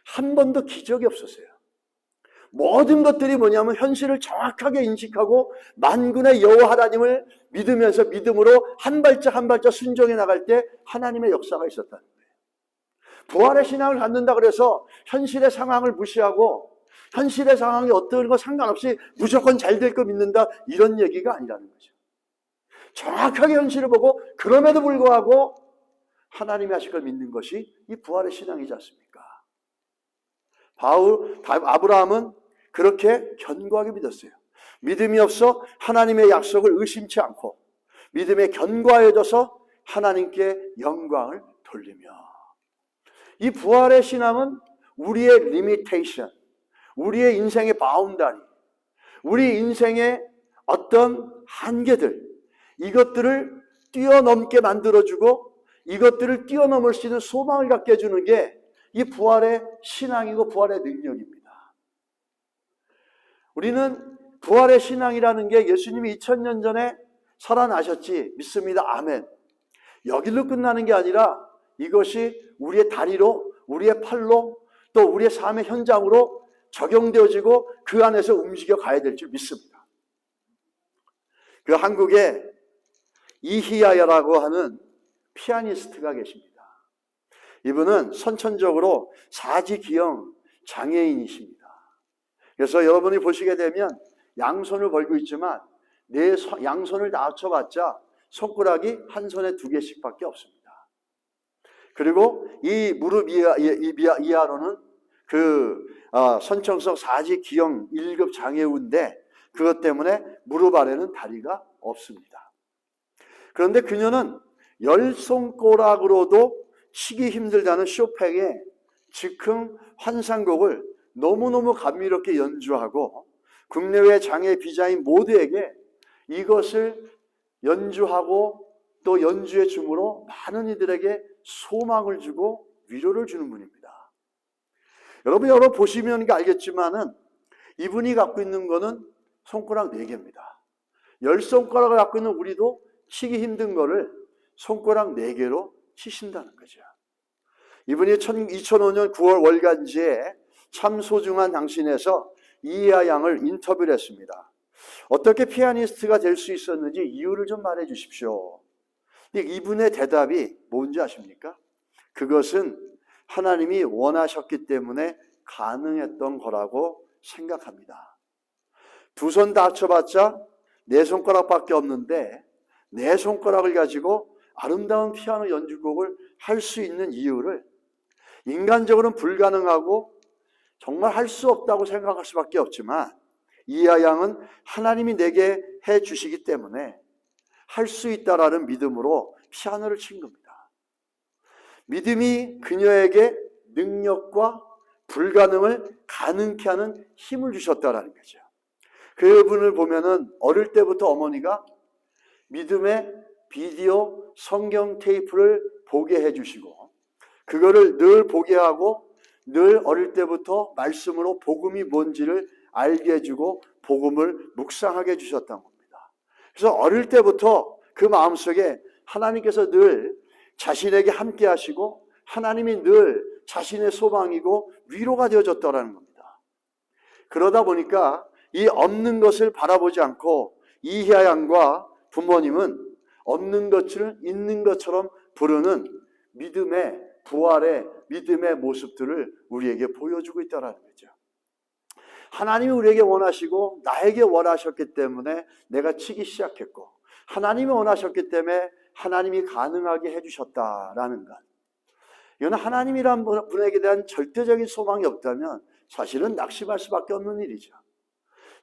한 번도 기적이 없었어요. 모든 것들이 뭐냐면 현실을 정확하게 인식하고 만군의 여호와 하나님을 믿으면서 믿음으로 한 발짝 한 발짝 순종해 나갈 때 하나님의 역사가 있었다는 거예요. 부활의 신앙을 갖는다 그래서 현실의 상황을 무시하고 현실의 상황이 어떤 거 상관없이 무조건 잘 될 거 믿는다 이런 얘기가 아니라는 거죠. 정확하게 현실을 보고 그럼에도 불구하고 하나님이 하실 걸 믿는 것이 이 부활의 신앙이지 않습니까? 아브라함은 그렇게 견고하게 믿었어요. 믿음이 없어 하나님의 약속을 의심치 않고 믿음에 견고해져서 하나님께 영광을 돌리며 이 부활의 신앙은 우리의 리미테이션, 우리의 인생의 바운다리, 우리 인생의 어떤 한계들 이것들을 뛰어넘게 만들어주고 이것들을 뛰어넘을 수 있는 소망을 갖게 해주는 게 이 부활의 신앙이고 부활의 능력입니다. 우리는 부활의 신앙이라는 게 예수님이 2000년 전에 살아나셨지 믿습니다. 아멘. 여기로 끝나는 게 아니라 이것이 우리의 다리로 우리의 팔로 또 우리의 삶의 현장으로 적용되어지고 그 안에서 움직여 가야 될 줄 믿습니다. 그 한국에 이희야라고 하는 피아니스트가 계십니다. 이분은 선천적으로 사지기형 장애인이십니다. 그래서 여러분이 보시게 되면 양손을 벌고 있지만 양손을 다 합쳐봤자 손가락이 한 손에 2개씩밖에 없습니다. 그리고 이 무릎 이하로는 선천성 사지기형 1급 장애우인데 그것 때문에 무릎 아래는 다리가 없습니다. 그런데 그녀는 10손가락으로도 치기 힘들다는 쇼팽의 즉흥 환상곡을 너무너무 감미롭게 연주하고 국내외 장애 비자인 모두에게 이것을 연주하고 또 연주해 줌으로 많은 이들에게 소망을 주고 위로를 주는 분입니다. 여러분 보시면 알겠지만은 이분이 갖고 있는 거는 손가락 4개입니다. 10손가락을 갖고 있는 우리도 치기 힘든 거를 손가락 4개로 치신다는 거죠. 이분이 2005년 9월 월간지에 참 소중한 당신에서 이희야 양을 인터뷰를 했습니다. 어떻게 피아니스트가 될 수 있었는지 이유를 좀 말해 주십시오. 이분의 대답이 뭔지 아십니까? 그것은 하나님이 원하셨기 때문에 가능했던 거라고 생각합니다. 2손 다 합쳐봤자 4손가락밖에 없는데 4손가락을 가지고 아름다운 피아노 연주곡을 할 수 있는 이유를 인간적으로는 불가능하고 정말 할 수 없다고 생각할 수밖에 없지만 이희야 양은 하나님이 내게 해 주시기 때문에 할 수 있다라는 믿음으로 피아노를 친 겁니다. 믿음이 그녀에게 능력과 불가능을 가능케 하는 힘을 주셨다라는 거죠. 그분을 보면은 어릴 때부터 어머니가 믿음의 비디오 성경 테이프를 보게 해주시고 그거를 늘 보게 하고 늘 어릴 때부터 말씀으로 복음이 뭔지를 알게 해주고 복음을 묵상하게 해주셨던 겁니다. 그래서 어릴 때부터 그 마음속에 하나님께서 늘 자신에게 함께 하시고 하나님이 늘 자신의 소망이고 위로가 되어졌다는 겁니다. 그러다 보니까 이 없는 것을 바라보지 않고 이희야 양과 부모님은 없는 것을 있는 것처럼 부르는 믿음의 부활의 믿음의 모습들을 우리에게 보여주고 있다는 거죠. 하나님이 우리에게 원하시고 나에게 원하셨기 때문에 내가 치기 시작했고 하나님이 원하셨기 때문에 하나님이 가능하게 해주셨다라는 것. 이건 하나님이란 분에게 대한 절대적인 소망이 없다면 사실은 낙심할 수밖에 없는 일이죠.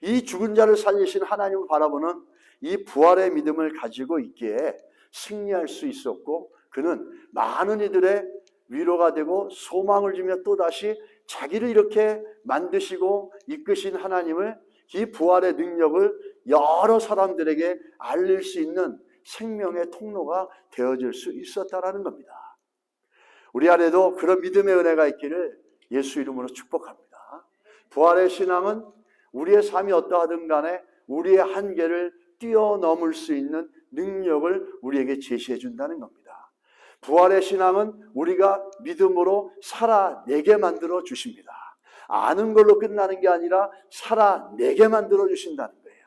이 죽은 자를 살리신 하나님을 바라보는 이 부활의 믿음을 가지고 있기에 승리할 수 있었고 그는 많은 이들의 위로가 되고 소망을 주며 또다시 자기를 이렇게 만드시고 이끄신 하나님을, 이 부활의 능력을 여러 사람들에게 알릴 수 있는 생명의 통로가 되어질 수 있었다라는 겁니다. 우리 안에도 그런 믿음의 은혜가 있기를 예수 이름으로 축복합니다. 부활의 신앙은 우리의 삶이 어떠하든 간에 우리의 한계를 뛰어넘을 수 있는 능력을 우리에게 제시해 준다는 겁니다. 부활의 신앙은 우리가 믿음으로 살아내게 만들어 주십니다. 아는 걸로 끝나는 게 아니라 살아내게 만들어 주신다는 거예요.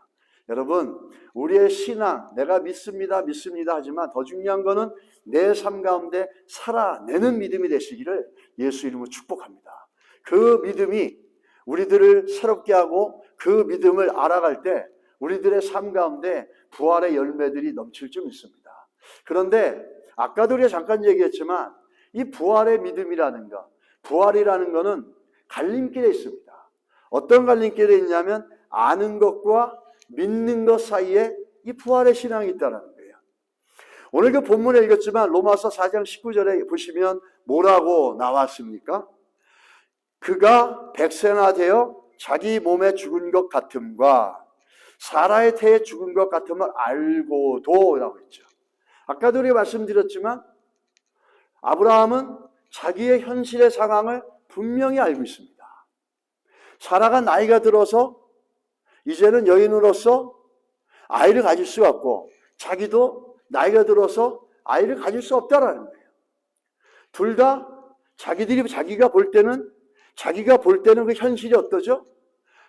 여러분, 우리의 신앙, 내가 믿습니다 하지만 더 중요한 거는 내 삶 가운데 살아내는 믿음이 되시기를 예수 이름으로 축복합니다. 그 믿음이 우리들을 새롭게 하고 그 믿음을 알아갈 때 우리들의 삶 가운데 부활의 열매들이 넘칠 줄 믿습니다. 그런데 아까도 우리가 잠깐 얘기했지만 이 부활의 믿음이라는가, 부활이라는 것은 갈림길에 있습니다. 어떤 갈림길에 있냐면 아는 것과 믿는 것 사이에 이 부활의 신앙이 있다는 거예요. 오늘 그 본문에 읽었지만 로마서 4장 19절에 보시면 뭐라고 나왔습니까? 그가 백세나 되어 자기 몸에 죽은 것 같음과 사라의 태에 죽은 것 같음을 알고도 라고 했죠. 아까도 우리가 말씀드렸지만 아브라함은 자기의 현실의 상황을 분명히 알고 있습니다. 사라가 나이가 들어서 이제는 여인으로서 아이를 가질 수가 없고 자기도 나이가 들어서 아이를 가질 수 없다라는 거예요. 둘 다 자기가 볼 때는 그 현실이 어떠죠?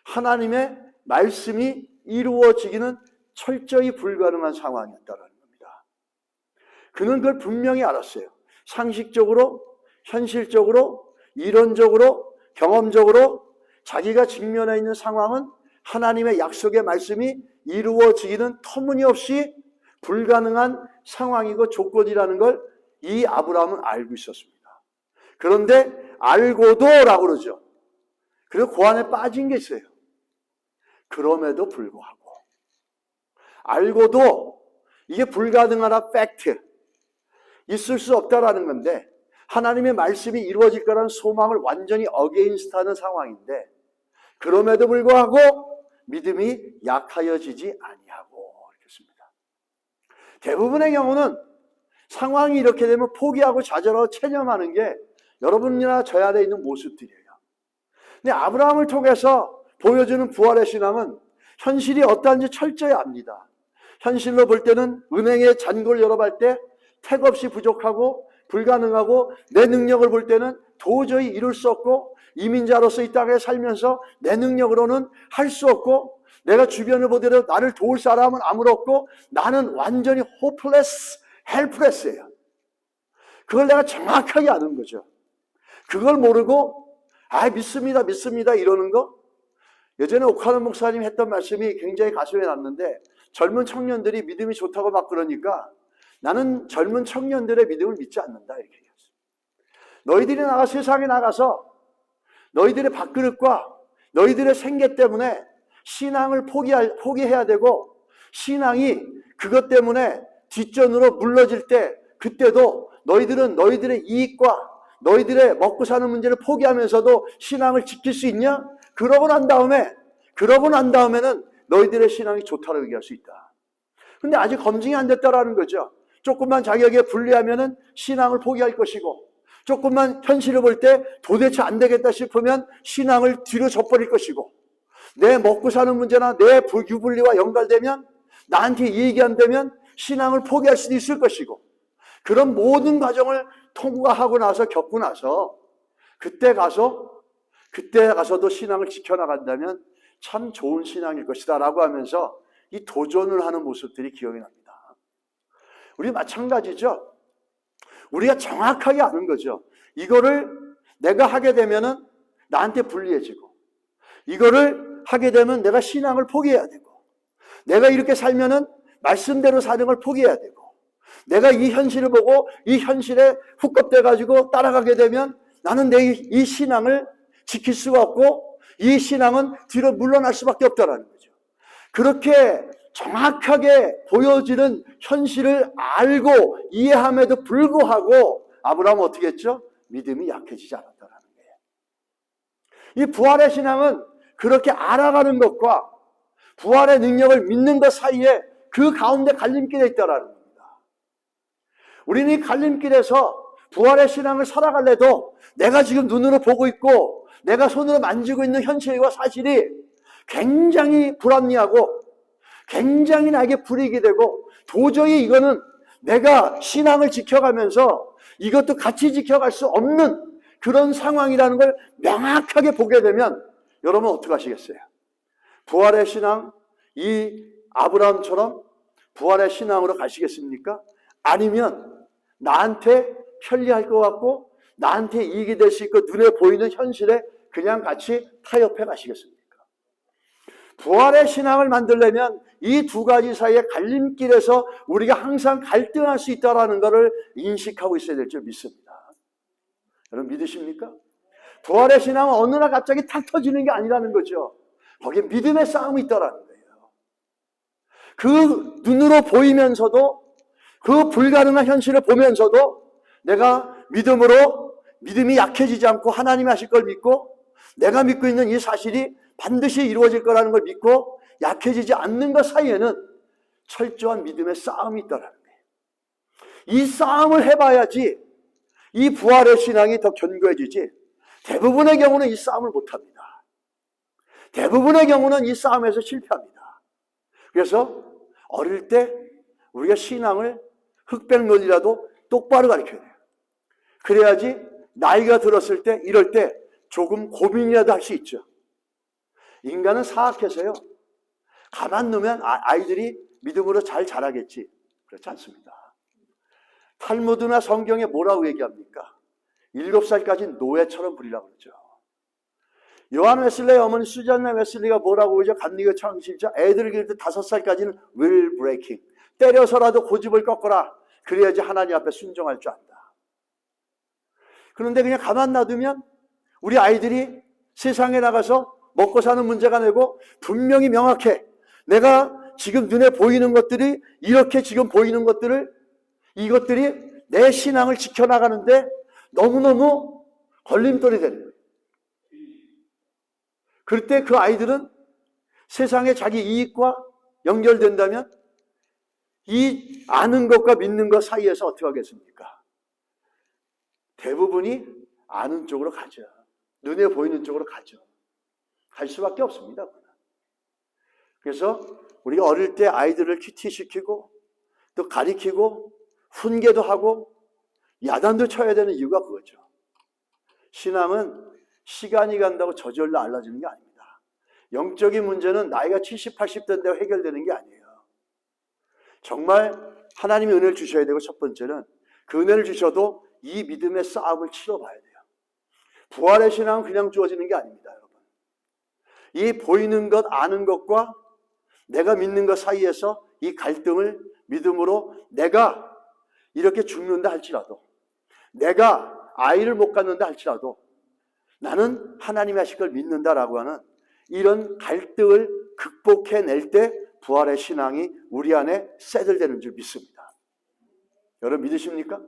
하나님의 말씀이 이루어지기는 철저히 불가능한 상황이었다는 겁니다. 그는 그걸 분명히 알았어요. 상식적으로, 현실적으로, 이론적으로, 경험적으로 자기가 직면해 있는 상황은 하나님의 약속의 말씀이 이루어지기는 터무니없이 불가능한 상황이고 조건이라는 걸 이 아브라함은 알고 있었습니다. 그런데 알고도라고 그러죠. 그리고 그 안에 빠진 게 있어요. 그럼에도 불구하고 알고도 이게 불가능하다 팩트, 있을 수 없다라는 건데 하나님의 말씀이 이루어질 거라는 소망을 완전히 어게인스트하는 상황인데 그럼에도 불구하고 믿음이 약하여지지 아니하고 이렇습니다. 대부분의 경우는 상황이 이렇게 되면 포기하고 좌절하고 체념하는 게 여러분이나 저 안에 있는 모습들이에요. 근데 아브라함을 통해서 보여주는 부활의 신앙은 현실이 어떠한지 철저히 압니다. 현실로 볼 때는 은행에 잔고를 열어볼 때 택없이 부족하고 불가능하고 내 능력을 볼 때는 도저히 이룰 수 없고 이민자로서 이 땅에 살면서 내 능력으로는 할 수 없고 내가 주변을 보더라도 나를 도울 사람은 아무도 없고 나는 완전히 hopeless, helpless예요. 그걸 내가 정확하게 아는 거죠. 그걸 모르고 믿습니다 이러는 거. 예전에 오카는 목사님이 했던 말씀이 굉장히 가슴에 남는데 젊은 청년들이 믿음이 좋다고 막 그러니까 나는 젊은 청년들의 믿음을 믿지 않는다 이렇게 얘기했어요. 너희들이 세상에 나가서 너희들의 밥그릇과 너희들의 생계 때문에 신앙을 포기해야 되고 신앙이 그것 때문에 뒷전으로 물러질 때 그때도 너희들은 너희들의 이익과 너희들의 먹고 사는 문제를 포기하면서도 신앙을 지킬 수 있냐? 그러고 난 다음에는 너희들의 신앙이 좋다고 얘기할 수 있다. 근데 아직 검증이 안 됐다라는 거죠. 조금만 자기에게 불리하면은 신앙을 포기할 것이고 조금만 현실을 볼 때 도대체 안 되겠다 싶으면 신앙을 뒤로 져버릴 것이고 내 먹고 사는 문제나 내 유불리와 연결되면 나한테 이익이 안 되면 신앙을 포기할 수도 있을 것이고 그런 모든 과정을 통과하고 나서 겪고 나서 그때 가서도 신앙을 지켜나간다면 참 좋은 신앙일 것이다 라고 하면서 이 도전을 하는 모습들이 기억이 납니다. 우리 마찬가지죠. 우리가 정확하게 아는 거죠. 이거를 내가 하게 되면은 나한테 불리해지고 이거를 하게 되면 내가 신앙을 포기해야 되고 내가 이렇게 살면은 말씀대로 사는 걸 포기해야 되고 내가 이 현실을 보고 이 현실에 훅겁돼 가지고 따라가게 되면 나는 이 신앙을 지킬 수가 없고 이 신앙은 뒤로 물러날 수밖에 없다라는 거죠. 그렇게 정확하게 보여지는 현실을 알고 이해함에도 불구하고 아브라함은 어떻게 했죠? 믿음이 약해지지 않았다라는 거예요. 이 부활의 신앙은 그렇게 알아가는 것과 부활의 능력을 믿는 것 사이에 그 가운데 갈림길에 있다라는 겁니다. 우리는 이 갈림길에서 부활의 신앙을 살아갈래도 내가 지금 눈으로 보고 있고 내가 손으로 만지고 있는 현실과 사실이 굉장히 불합리하고 굉장히 나에게 불이익이 되고 도저히 이거는 내가 신앙을 지켜가면서 이것도 같이 지켜갈 수 없는 그런 상황이라는 걸 명확하게 보게 되면 여러분 어떻게 하시겠어요? 부활의 신앙, 이 아브라함처럼 부활의 신앙으로 가시겠습니까? 아니면 나한테 편리할 것 같고 나한테 이익이 될 수 있고 눈에 보이는 현실에 그냥 같이 타협해 가시겠습니까? 부활의 신앙을 만들려면 이 두 가지 사이의 갈림길에서 우리가 항상 갈등할 수 있다는 것을 인식하고 있어야 될 줄 믿습니다. 여러분 믿으십니까? 부활의 신앙은 어느 날 갑자기 탁 터지는 게 아니라는 거죠. 거기에 믿음의 싸움이 있다는 거예요. 그 눈으로 보이면서도 그 불가능한 현실을 보면서도 내가 믿음이 약해지지 않고 하나님이 하실 걸 믿고 내가 믿고 있는 이 사실이 반드시 이루어질 거라는 걸 믿고 약해지지 않는 것 사이에는 철저한 믿음의 싸움이 있다는 거예요. 이 싸움을 해봐야지 이 부활의 신앙이 더 견고해지지 대부분의 경우는 이 싸움을 못합니다. 대부분의 경우는 이 싸움에서 실패합니다. 그래서 어릴 때 우리가 신앙을 흑백 논리라도 똑바로 가르쳐야 돼요. 그래야지 나이가 들었을 때 이럴 때 조금 고민이라도 할 수 있죠. 인간은 사악해서요. 가만 놓으면 아이들이 믿음으로 잘 자라겠지. 그렇지 않습니다. 탈무드나 성경에 뭐라고 얘기합니까? 7살까지 노예처럼 부리라고 그러죠. 요한 웨슬리의 어머니 수잔나 웨슬리가 뭐라고 그러죠? 감리교 창시자 애들 기를 때 5살까지는 will breaking. 때려서라도 고집을 꺾어라. 그래야지 하나님 앞에 순종할 줄 안다. 그런데 그냥 가만 놔두면 우리 아이들이 세상에 나가서 먹고 사는 문제가 되고 분명히 명확해. 내가 지금 눈에 보이는 것들이 이렇게 지금 보이는 이것들이 내 신앙을 지켜나가는데 너무너무 걸림돌이 되는 거예요. 그럴 때 그 아이들은 세상에 자기 이익과 연결된다면 이 아는 것과 믿는 것 사이에서 어떻게 하겠습니까? 대부분이 아는 쪽으로 가죠. 눈에 보이는 쪽으로 가죠. 갈 수밖에 없습니다. 그래서 우리가 어릴 때 아이들을 큐티시키고 또 가리키고 훈계도 하고 야단도 쳐야 되는 이유가 그거죠. 신앙은 시간이 간다고 저절로 알라지는 게 아닙니다. 영적인 문제는 나이가 70, 80대인데 해결되는 게 아니에요. 정말 하나님이 은혜를 주셔야 되고 첫 번째는 그 은혜를 주셔도 이 믿음의 싸움을 치러봐야 돼요. 부활의 신앙은 그냥 주어지는 게 아닙니다, 여러분. 이 보이는 것, 아는 것과 내가 믿는 것 사이에서 이 갈등을 믿음으로 내가 이렇게 죽는다 할지라도 내가 아이를 못 갖는다 할지라도 나는 하나님이 하실 걸 믿는다라고 하는 이런 갈등을 극복해낼 때 부활의 신앙이 우리 안에 세들되는 줄 믿습니다. 여러분 믿으십니까?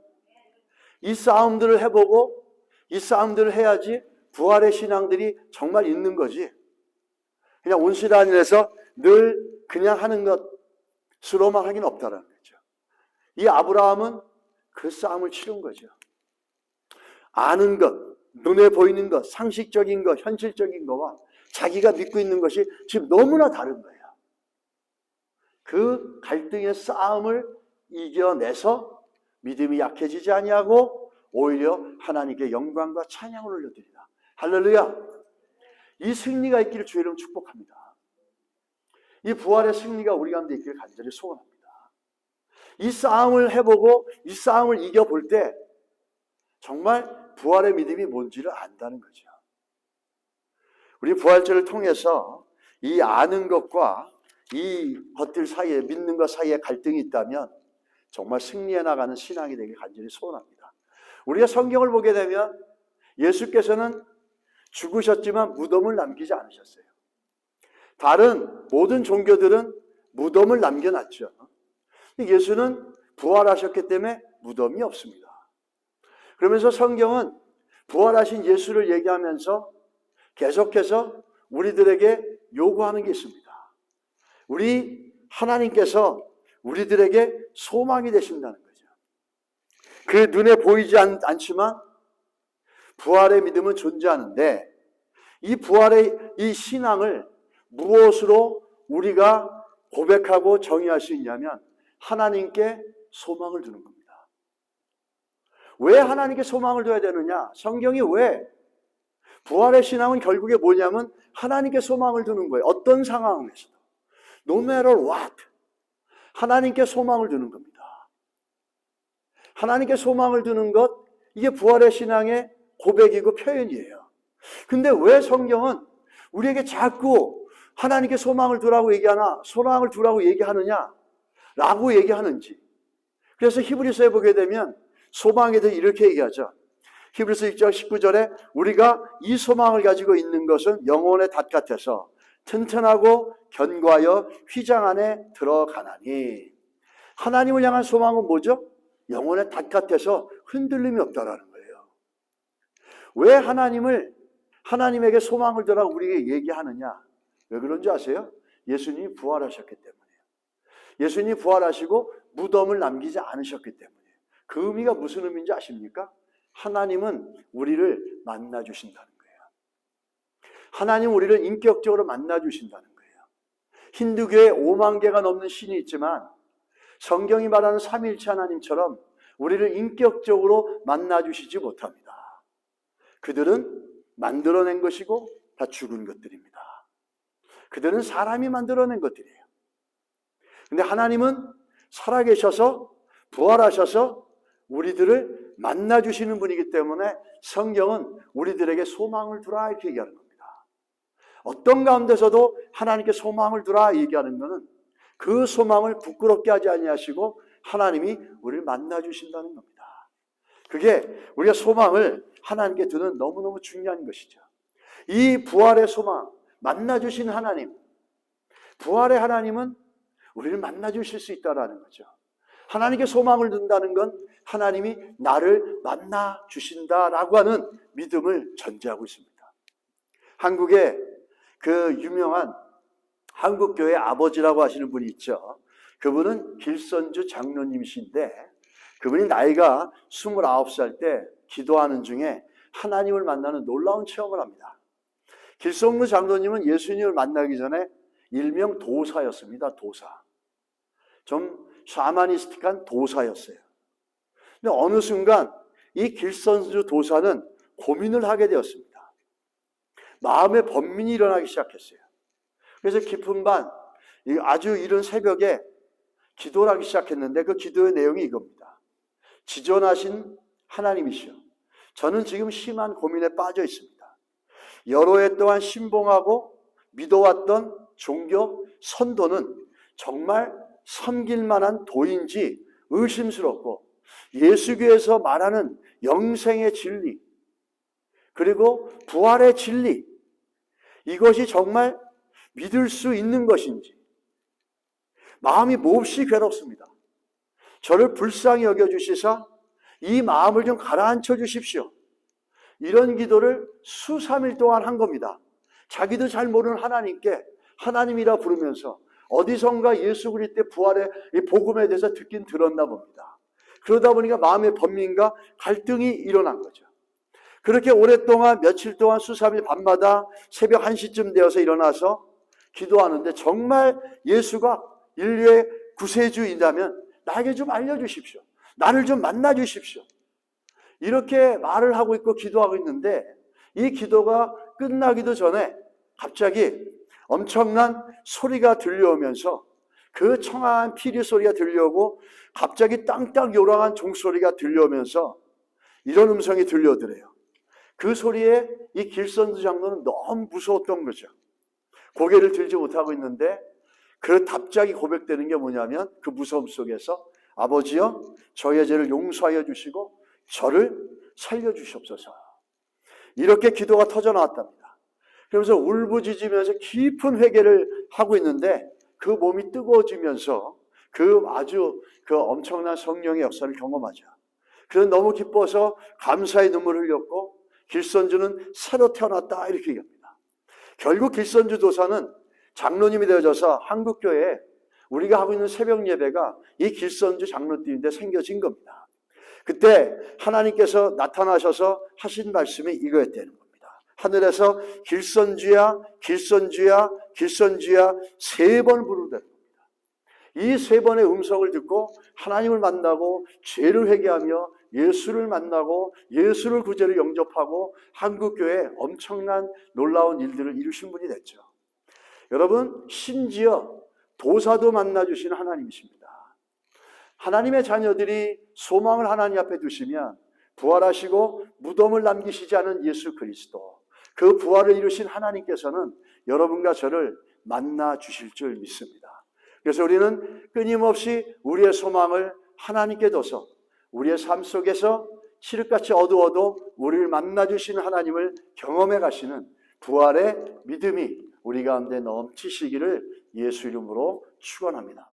이 싸움들을 해보고 이 싸움들을 해야지 부활의 신앙들이 정말 있는 거지. 그냥 온실안일에서 늘 그냥 하는 것으로만 하긴 없다는 거죠. 이 아브라함은 그 싸움을 치른 거죠. 아는 것, 눈에 보이는 것, 상식적인 것, 현실적인 것과 자기가 믿고 있는 것이 지금 너무나 다른 거예요. 그 갈등의 싸움을 이겨내서 믿음이 약해지지 아니하고 오히려 하나님께 영광과 찬양을 올려드리라. 할렐루야. 이 승리가 있기를 주의 이름으로 축복합니다. 이 부활의 승리가 우리 가운데 있기를 간절히 소원합니다. 이 싸움을 해보고 이 싸움을 이겨볼 때 정말 부활의 믿음이 뭔지를 안다는 거죠. 우리 부활절을 통해서 이 아는 것과 이 것들 사이에 믿는 것 사이에 갈등이 있다면 정말 승리해 나가는 신앙이 되길 간절히 소원합니다. 우리가 성경을 보게 되면 예수께서는 죽으셨지만 무덤을 남기지 않으셨어요. 다른 모든 종교들은 무덤을 남겨놨죠. 예수는 부활하셨기 때문에 무덤이 없습니다. 그러면서 성경은 부활하신 예수를 얘기하면서 계속해서 우리들에게 요구하는 게 있습니다. 우리 하나님께서 우리들에게 소망이 되신다는 거죠. 그 눈에 보이지 않지만 부활의 믿음은 존재하는데, 이 부활의 이 신앙을 무엇으로 우리가 고백하고 정의할 수 있냐면 하나님께 소망을 두는 겁니다. 왜 하나님께 소망을 둬야 되느냐? 성경이 왜 부활의 신앙은 결국에 뭐냐면 하나님께 소망을 두는 거예요. 어떤 상황에서도 no matter what 하나님께 소망을 두는 겁니다. 하나님께 소망을 두는 것, 이게 부활의 신앙의 고백이고 표현이에요. 근데 왜 성경은 우리에게 자꾸 하나님께 소망을 두라고 얘기하나, 소망을 두라고 얘기하느냐 라고 얘기하는지. 그래서 히브리서에 보게 되면 소망에 대해 이렇게 얘기하죠. 히브리서 1장 19절에 우리가 이 소망을 가지고 있는 것은 영혼의 닷 같아서 튼튼하고 견고하여 휘장 안에 들어가나니. 하나님을 향한 소망은 뭐죠? 영혼의 닷 같아서 흔들림이 없다라는 거예요. 왜 하나님에게 소망을 두라고 우리에게 얘기하느냐? 왜 그런지 아세요? 예수님이 부활하셨기 때문이에요. 예수님이 부활하시고 무덤을 남기지 않으셨기 때문이에요. 그 의미가 무슨 의미인지 아십니까? 하나님은 우리를 만나 주신다는 거예요. 하나님 우리를 인격적으로 만나 주신다는 거예요. 힌두교에 5만 개가 넘는 신이 있지만 성경이 말하는 삼위일체 하나님처럼 우리를 인격적으로 만나 주시지 못합니다. 그들은 만들어낸 것이고 다 죽은 것들입니다. 그들은 사람이 만들어낸 것들이에요. 근데 하나님은 살아계셔서 부활하셔서 우리들을 만나 주시는 분이기 때문에 성경은 우리들에게 소망을 두라 이렇게 얘기하는 겁니다. 어떤 가운데서도 하나님께 소망을 두라 얘기하는 것은 그 소망을 부끄럽게 하지 아니하시고 하나님이 우리를 만나 주신다는 겁니다. 그게 우리가 소망을 하나님께 두는 너무너무 중요한 것이죠. 이 부활의 소망, 만나 주신 하나님, 부활의 하나님은 우리를 만나 주실 수 있다는 거죠. 하나님께 소망을 둔다는 건 하나님이 나를 만나 주신다라고 하는 믿음을 전제하고 있습니다. 한국에 그 유명한 한국교회 아버지라고 하시는 분이 있죠. 그분은 길선주 장로님이신데 그분이 나이가 29살 때 기도하는 중에 하나님을 만나는 놀라운 체험을 합니다. 길선주 장로님은 예수님을 만나기 전에 일명 도사였습니다. 도사. 좀 샤머니스틱한 도사였어요. 근데 어느 순간 이 길선주 도사는 고민을 하게 되었습니다. 마음의 번민이 일어나기 시작했어요. 그래서 깊은 밤, 아주 이른 새벽에 기도를 하기 시작했는데 그 기도의 내용이 이겁니다. 지존하신 하나님이시여, 저는 지금 심한 고민에 빠져 있습니다. 여러 해 동안 신봉하고 믿어왔던 종교 선도는 정말 섬길 만한 도인지 의심스럽고 예수교에서 말하는 영생의 진리 그리고 부활의 진리, 이것이 정말 믿을 수 있는 것인지 마음이 몹시 괴롭습니다. 저를 불쌍히 여겨주시사 이 마음을 좀 가라앉혀 주십시오. 이런 기도를 수삼일 동안 한 겁니다. 자기도 잘 모르는 하나님께 하나님이라 부르면서 어디선가 예수 그리스도의 부활의 이 복음에 대해서 듣긴 들었나 봅니다. 그러다 보니까 마음의 번민과 갈등이 일어난 거죠. 그렇게 오랫동안 며칠 동안 수삼일 밤마다 새벽 1시쯤 되어서 일어나서 기도하는데 정말 예수가 인류의 구세주이라면 나에게 좀 알려주십시오. 나를 좀 만나 주십시오. 이렇게 말을 하고 있고 기도하고 있는데 이 기도가 끝나기도 전에 갑자기 엄청난 소리가 들려오면서 그 청아한 피리 소리가 들려오고 갑자기 땅땅 요랑한 종소리가 들려오면서 이런 음성이 들려오더래요. 그 소리에 이 길선주 장로는 너무 무서웠던 거죠. 고개를 들지 못하고 있는데 그 답장이 고백되는 게 뭐냐면 그 무서움 속에서 아버지여 저의 죄를 용서하여 주시고 저를 살려주시옵소서. 이렇게 기도가 터져나왔답니다. 그러면서 울부짖으면서 깊은 회개를 하고 있는데 그 몸이 뜨거워지면서 그 엄청난 성령의 역사를 경험하죠. 그래서 너무 기뻐서 감사의 눈물을 흘렸고 길선주는 새로 태어났다 이렇게 얘기합니다. 결국 길선주 도사는 장로님이 되어져서 한국교회에 우리가 하고 있는 새벽 예배가 이 길선주 장로님인데 생겨진 겁니다. 그때 하나님께서 나타나셔서 하신 말씀이 이거였다는 겁니다. 하늘에서 길선주야 길선주야 길선주야 3번 부르다. 이 3번의 음성을 듣고 하나님을 만나고 죄를 회개하며 예수를 만나고 예수를 구제로 영접하고 한국교회에 엄청난 놀라운 일들을 이루신 분이 됐죠. 여러분, 심지어 도사도 만나주시는 하나님이십니다. 하나님의 자녀들이 소망을 하나님 앞에 두시면 부활하시고 무덤을 남기시지 않은 예수 그리스도, 그 부활을 이루신 하나님께서는 여러분과 저를 만나 주실 줄 믿습니다. 그래서 우리는 끊임없이 우리의 소망을 하나님께 둬서 우리의 삶 속에서 칠흑같이 어두워도 우리를 만나주시는 하나님을 경험해 가시는 부활의 믿음이 우리 가운데 넘치시기를 예수 이름으로 축원합니다.